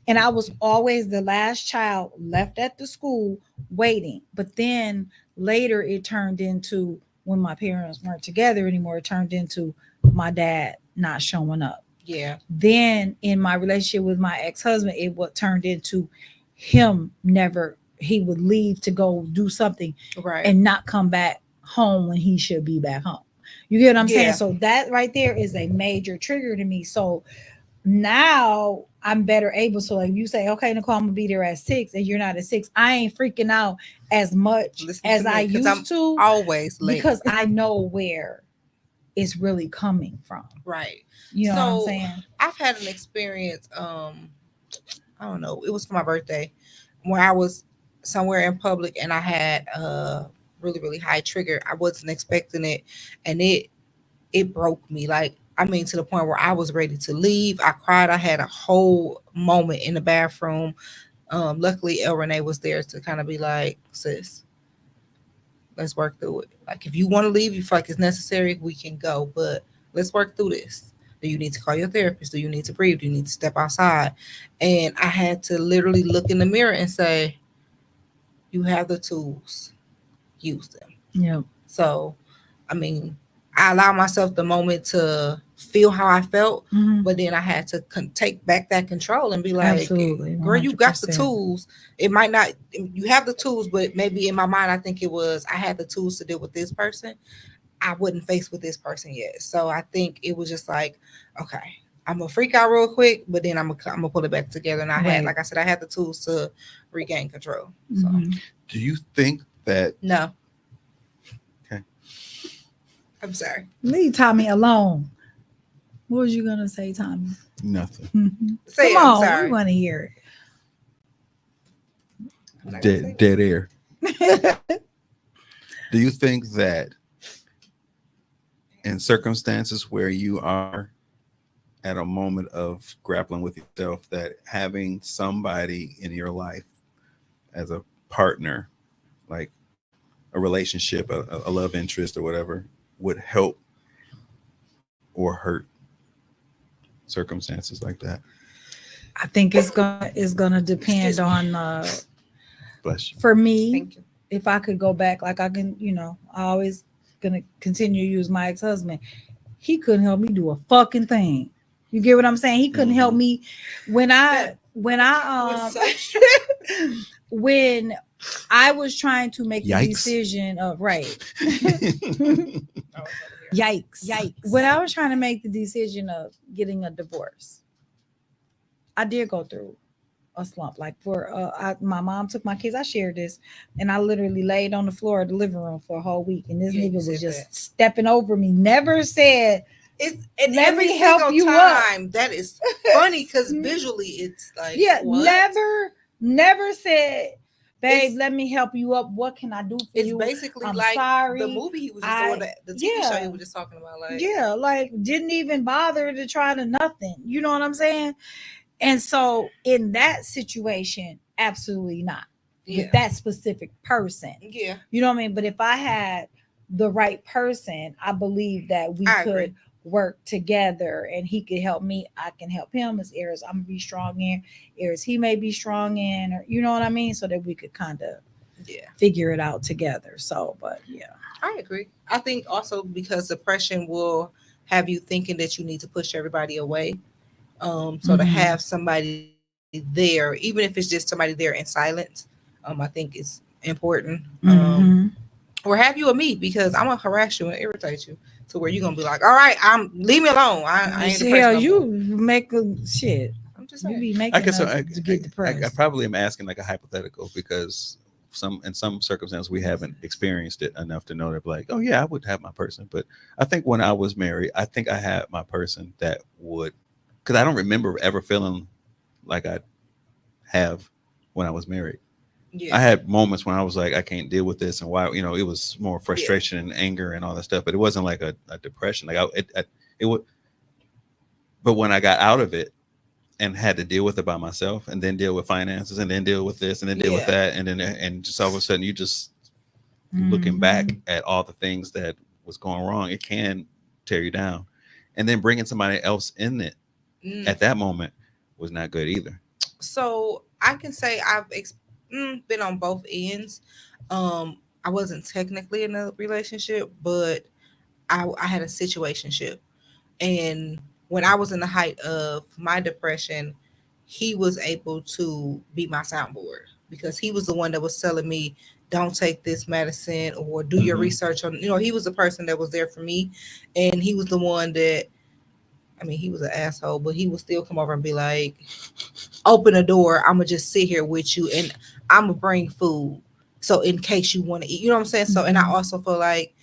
And I was always the last child left at the school waiting. But then later it turned into, when my parents weren't together anymore, it turned into my dad not showing up. Yeah. Then in my relationship with my ex-husband, it what turned into him never, he would leave to go do something Right. and not come back home when he should be back home. You get what I'm saying? Yeah. So that right there is a major trigger to me. So now I'm better able. So like you say, okay, Nicole, I'm gonna be there at 6 and you're not at 6. I ain't freaking out as much Listen as to me, I 'cause I'm used to, always late. because I know where it's really coming from. Right. You know what I'm So, saying? I've had an experience, I don't know, it was for my birthday, where I was somewhere in public and I had a really, really high trigger. I wasn't expecting it, and it broke me. Like, I mean, to the point where I was ready to leave. I cried. I had a whole moment in the bathroom. Luckily El Renee was there to kind of be like, sis, let's work through it. Like, if you want to leave, you feel like it's necessary, we can go, but let's work through this. Do you need to call your therapist? Do you need to breathe? Do you need to step outside? And I had to literally look in the mirror and say, you have the tools, use them. Yeah. So, I mean, I allowed myself the moment to feel how I felt, Mhm. but then I had to take back that control and be like, Absolutely, girl, you got the 100%. tools. It might not, you have the tools, but maybe in my mind, I think it was, I had the tools to deal with this person. I wasn't faced with this person yet. So I think it was just like, okay, I'm gonna freak out real quick, but then I'm gonna pull it back together. And I had, Right. like I said, I had the tools to regain control. So Mhm. Do you think that no. Okay. I'm sorry. Leave Tommy alone. What was you gonna say, Tommy? nothing? Say Come it, I'm on, sorry. we want to hear I'm not gonna say Dead air. it. Do you think that in circumstances where you are at a moment of grappling with yourself, that having somebody in your life as a partner, like a relationship, a love interest or whatever, would help or hurt circumstances like that? I think it's gonna depend Excuse me. on Bless you. for me, Thank you. if I could go back, like I can, I always gonna continue to use my ex-husband. He couldn't help me do a fucking thing. You get what I'm saying? He couldn't help me when I when I was trying to make the Yikes. decision of Yikes. When I was trying to make the decision of getting a divorce, I did go through a slump. Like my mom took my kids. I shared this, and I literally laid on the floor of the living room for a whole week. And this Yeah, you nigga was said just that. stepping over me. Never said, And Let every me help single you up. time, that is funny because visually it's like, yeah, what? never said, babe, It's- let me help you up. What can I do for It's you? basically I'm like sorry. the movie he was just, or the TV show he was just talking about. Like, Yeah, like didn't even bother to try to nothing. You know what I'm saying? And so in that situation, absolutely not. yeah, With that specific person. yeah, You know what I mean? But if I had the right person, I believe that we I could agree. work together, and he could help me, I can help him, as areas I'm gonna be strong in, areas he may be strong in, or you know what I mean, so that we could kind of Yeah, figure it out together. So, but yeah. I agree. I think also because depression will have you thinking that you need to push everybody away. So to Mhm. have somebody there, even if it's just somebody there in silence, I think is important. Mhm. Or have you a me, because I'm gonna harass you and irritate you to where you're gonna be like, all right, I'm leave me alone. I ain't depressed Hell, no more. you make a shit. I'm just You saying. be I making guess so. us to get I depressed. probably am asking like a hypothetical because in some circumstances we haven't experienced it enough to know that like, oh yeah, I would have my person. But I think when I was married, I think I had my person that would, because I don't remember ever feeling like I have when I was married. Yeah, I had moments when I was like, I can't deal with this, and why, it was more yeah, frustration and anger and all that stuff. But it wasn't like a depression. Like it would. But when I got out of it and had to deal with it by myself, and then deal with finances, and then deal with this, and then deal with yeah, that, and just all of a sudden, you just looking back Mhm. at all the things that was going wrong, it can tear you down, and then bringing somebody else in it mm. at that moment was not good either. So I can say been on both ends. I wasn't technically in a relationship, but I had a situationship. And when I was in the height of my depression, he was able to be my soundboard because he was the one that was telling me, don't take this medicine or do your Mhm. research on, he was the person that was there for me. And he was the one that, I mean, he was an asshole, but he would still come over and be like, open the door. I'm going to just sit here with you and I'm going to bring food. So in case you want to eat, you know what I'm saying? So, and I Mhm. also feel like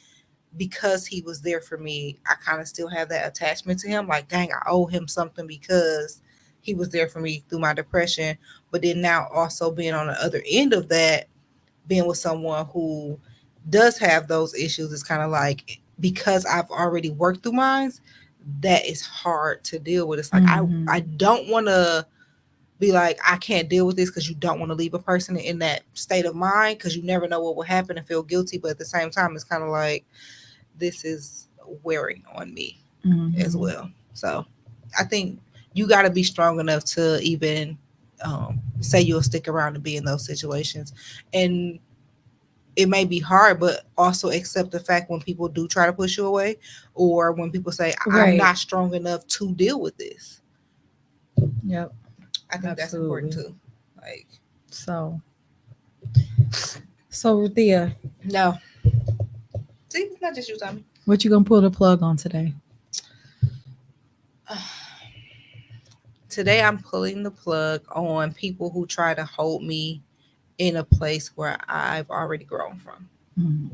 because he was there for me, I kind of still have that attachment to him. Like, dang, I owe him something because he was there for me through my depression. But then now also being on the other end of that, being with someone who does have those issues, is kind of like, because I've already worked through mine, that is hard to deal with. It's like Mhm. I don't want to be like, I can't deal with this, because you don't want to leave a person in that state of mind, because you never know what will happen and feel guilty. But at the same time, it's kind of like, this is wearing on me as Mhm. well. So I think you got to be strong enough to even say you'll stick around to be in those situations. And it may be hard, but also accept the fact when people do try to push you away, or when people say, I'm Right. not strong enough to deal with this. Yep. I think that's important Absolutely. too. Like, So, Ruthia, no. See, it's not just you, Tommy. what you gonna pull the plug on today? Today, I'm pulling the plug on people who try to hold me in a place where I've already grown from. Mm.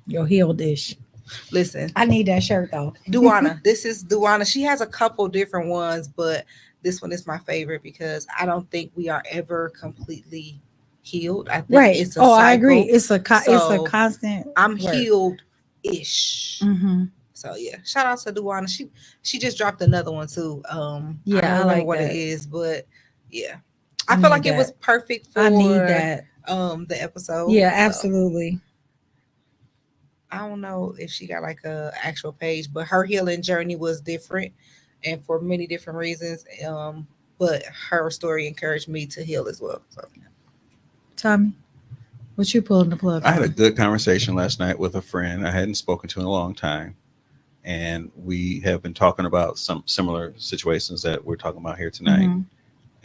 Your heel dish. Listen, I need that shirt though. Duana. This is Duana. She has a couple different ones, but this one is my favorite because I don't think we are ever completely healed. I think Right. it's a Oh, I agree. cycle. It's a So constant I'm work. healed ish. Mm-hmm. So yeah, shout out to Duana. She just dropped another one too. I don't Yeah, I remember like what it that. is, but yeah, I I feel need like it was that. perfect I need for that. the episode. Yeah, So absolutely. I don't know if she got like a actual page, but her healing journey was different and for many different reasons. But her story encouraged me to heal as well. So Tommy, what you pulling the plug I had a on? good conversation last night with a friend I hadn't spoken to in a long time, and we have been talking about some similar situations that we're talking about here tonight. Mm-hmm.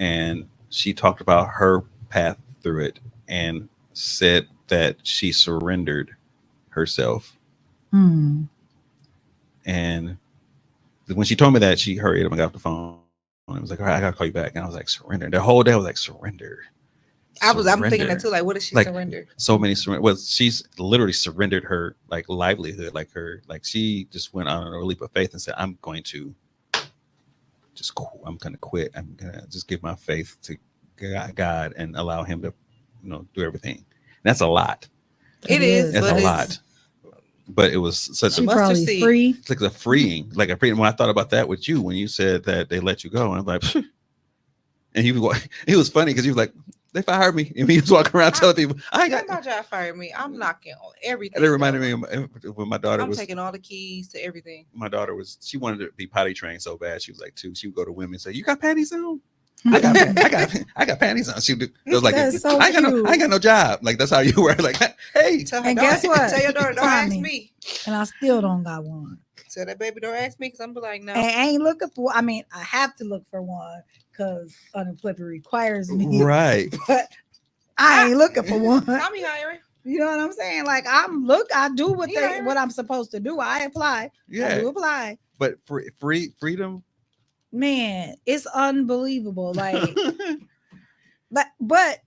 And she talked about her path through it and said that she surrendered herself. Mm. And when she told me that, she hurried up and got off the phone. It was like, all right, I gotta call you back. And I was like, surrender. The whole day I was like, surrender. I'm thinking that Surrender. too. Like, what did she Like surrender? so many surrender. Well, she's literally surrendered her like livelihood, like she just went on a leap of faith and said, I'm going to I'm gonna quit. I'm gonna just give my faith to God and allow Him to, do everything. That's a lot. It That is, is. That's a but That's lot. But it was such the a she mustard probably seed. free. it's like a freeing, like a freedom. When I thought about that with you, when you said that they let you go, and I'm like, and he was funny because he was like, They fired me. And he was walking around telling people, I ain't Got got. my job fired me. I'm knocking on everything. And it reminded me of when my daughter I'm was. taking all the keys to everything. My daughter was. She wanted to be potty trained so bad. She was like 2. She would go to women and say, "You got panties on?" I got panties on. She would. It was like, That's so I ain't cute. got no job. Like that's how you were. Like, hey. Tell her, And don't- guess what? Tell your daughter, don't ask Tommy. me. And I still don't got one. Tell that baby, don't ask me, because I'm be like, no. And I ain't looking for. I mean, I have to look for one because unemployment requires me. Right. But I ain't looking for one. Tommy hiring. You know what I'm saying? Like I do what I'm supposed to do. I apply. I Yeah. do apply. But freedom. Man, it's unbelievable. Like, but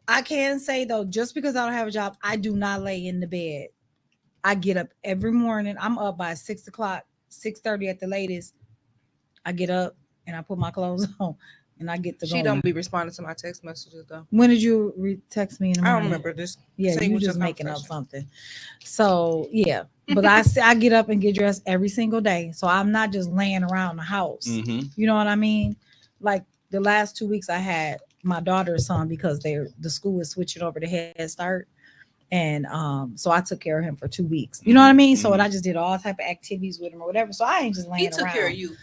I can say though, just because I don't have a job, I do not lay in the bed. I get up every morning. I'm up by 6 o'clock, 6:30 at the latest. I get up and I put my clothes on and I get to She going. don't be responding to my text messages though. When did you text me in the I morning? don't remember this. Yeah, Say you what's your just making up conversation. something. So yeah, but I get up and get dressed every single day. So I'm not just laying around the house. Mm-hmm. You know what I mean? Like the last 2 weeks I had my daughter's son because the school is switching over to Head Start. And so I took care of him for 2 weeks. You know what I mean? So and I just did all type of activities with him or whatever. So I ain't just laying He around. took care of you.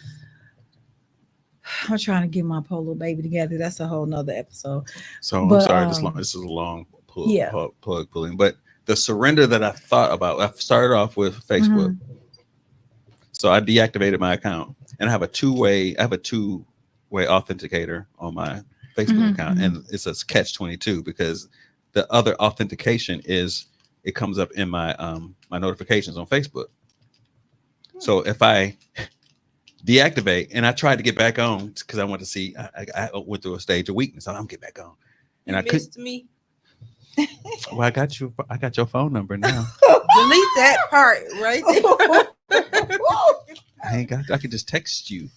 I'm trying to get my polo baby together. That's a whole nother episode. So But, I'm sorry. This is a long yeah. plug pulling. But the surrender that I thought about, I started off with Facebook. So I deactivated my account, and I have a two-way authenticator on my Facebook account, and it's a catch-22 because the other authentication is it comes up in my my notifications on Facebook. So if I deactivate, and I tried to get back on because I wanted to see, I went through a stage of weakness. I'm get back on, and You missed me. Well, I got your phone number now. Delete that part right there. I can just text you.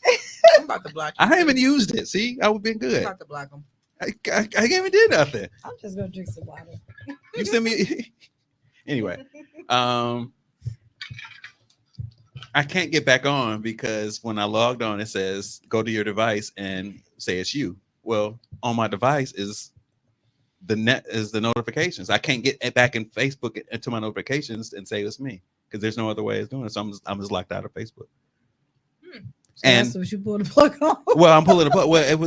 I'm about to block you. I haven't used it. See, I would have been I'm good. about to block him. I ain't even did nothing. I'm just gonna drink some water. You send me anyway. I can't get back on because when I logged on, it says go to your device and say it's you. Well, on my device is the notifications. I can't get back in Facebook into my notifications and say it's me because there's no other way of doing it. So I'm just locked out of Facebook. So and that's what you pulled the plug on. Well, I'm pulling the plug. Well,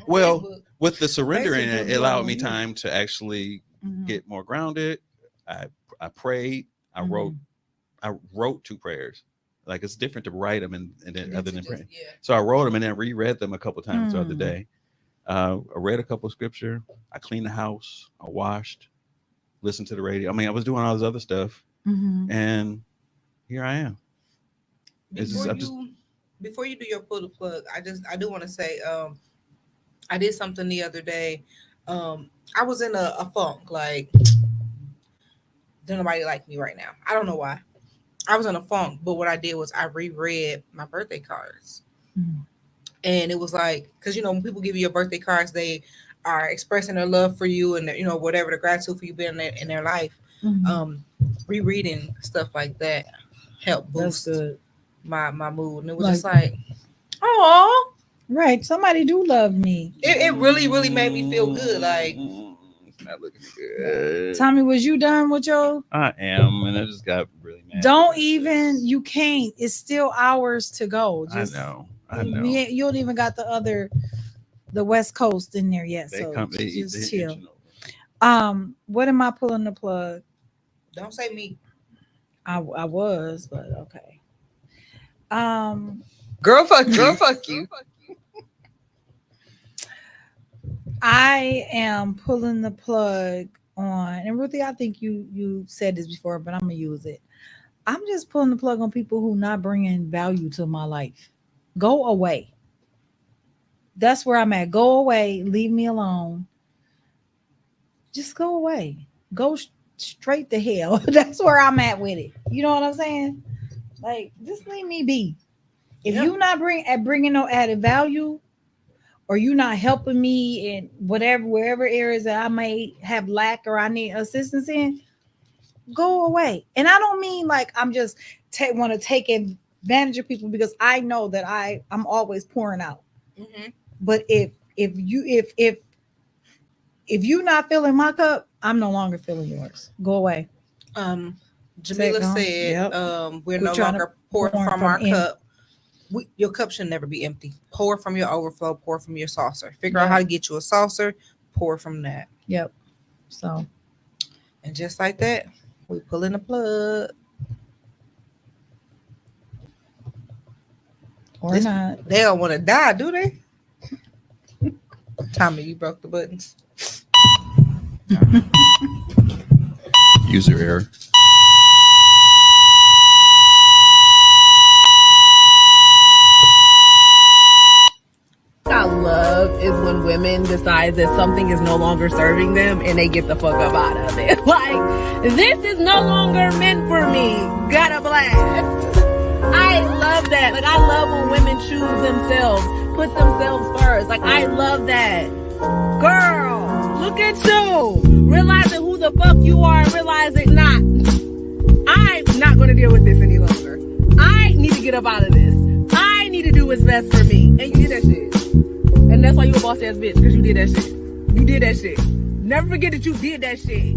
well with the surrendering, Facebook it allowed me time to actually get more grounded. I prayed. I wrote 2 prayers. Like it's different to write them and then other than praying. Yeah. So I wrote them and then reread them a couple times throughout the day. I read a couple of scripture. I cleaned the house. I washed, listened to the radio. I mean, I was doing all this other stuff, and here I am. Before you do your pull the plug, I do want to say, I did something the other day. I was in a funk, like don't nobody like me right now. I don't know why. I was in a funk, but what I did was I reread my birthday cards. And it was like, because when people give you your birthday cards, they are expressing their love for you and whatever the gratitude for you being in their life. Rereading stuff like that helped boost my mood, and it was just like, oh, right, somebody do love me. It really made me feel good. Like, it's not looking good. Tommy, was you done with your? I am, and I just got really mad. Don't even. You can't. It's still hours to go. Just, I know. You don't even got the West Coast in there yet. They so come. just chill. What am I pulling the plug? Don't say me. I was, but okay. Girl, fuck you. I am pulling the plug on, and Ruthie, I think you said this before, but I'm gonna use it. I'm just pulling the plug on people who not bringing value to my life. Go away. That's where I'm at. Go away. Leave me alone. Just go away. Go straight to hell. That's where I'm at with it. You know what I'm saying? Like, just leave me be. If you not bringing no added value, or you not helping me in wherever areas that I may have lack or I need assistance in, go away. And I don't mean like I'm just want to take advantage of people, because I know that I'm always pouring out. But if if you're not filling my cup, I'm no longer filling yours. Go away. Jamila Second, said, yep. we're We're no trying to longer pour pour from from our in. cup. Your cup should never be empty. Pour from your overflow, pour from your saucer. Figure out Yeah. how to get you a saucer, pour from that. Yep. So And just like that, we pull in the plug. or This- not. They don't want to die, do they? Tommy, you broke the buttons. User error. I love is when women decide that something is no longer serving them and they get the fuck up out of it. Like, this is no longer meant for me. Got a blast. I love that. Like, I love when women choose themselves, put themselves first. Like, I love that. Girl, look at you. Realizing who the fuck you are and realizing not. I'm not going to deal with this any longer. I need to get up out of this. I need to do what's best for me. And you did that shit. And that's why you a boss ass bitch, because you did that shit. You did that shit. Never forget that you did that shit.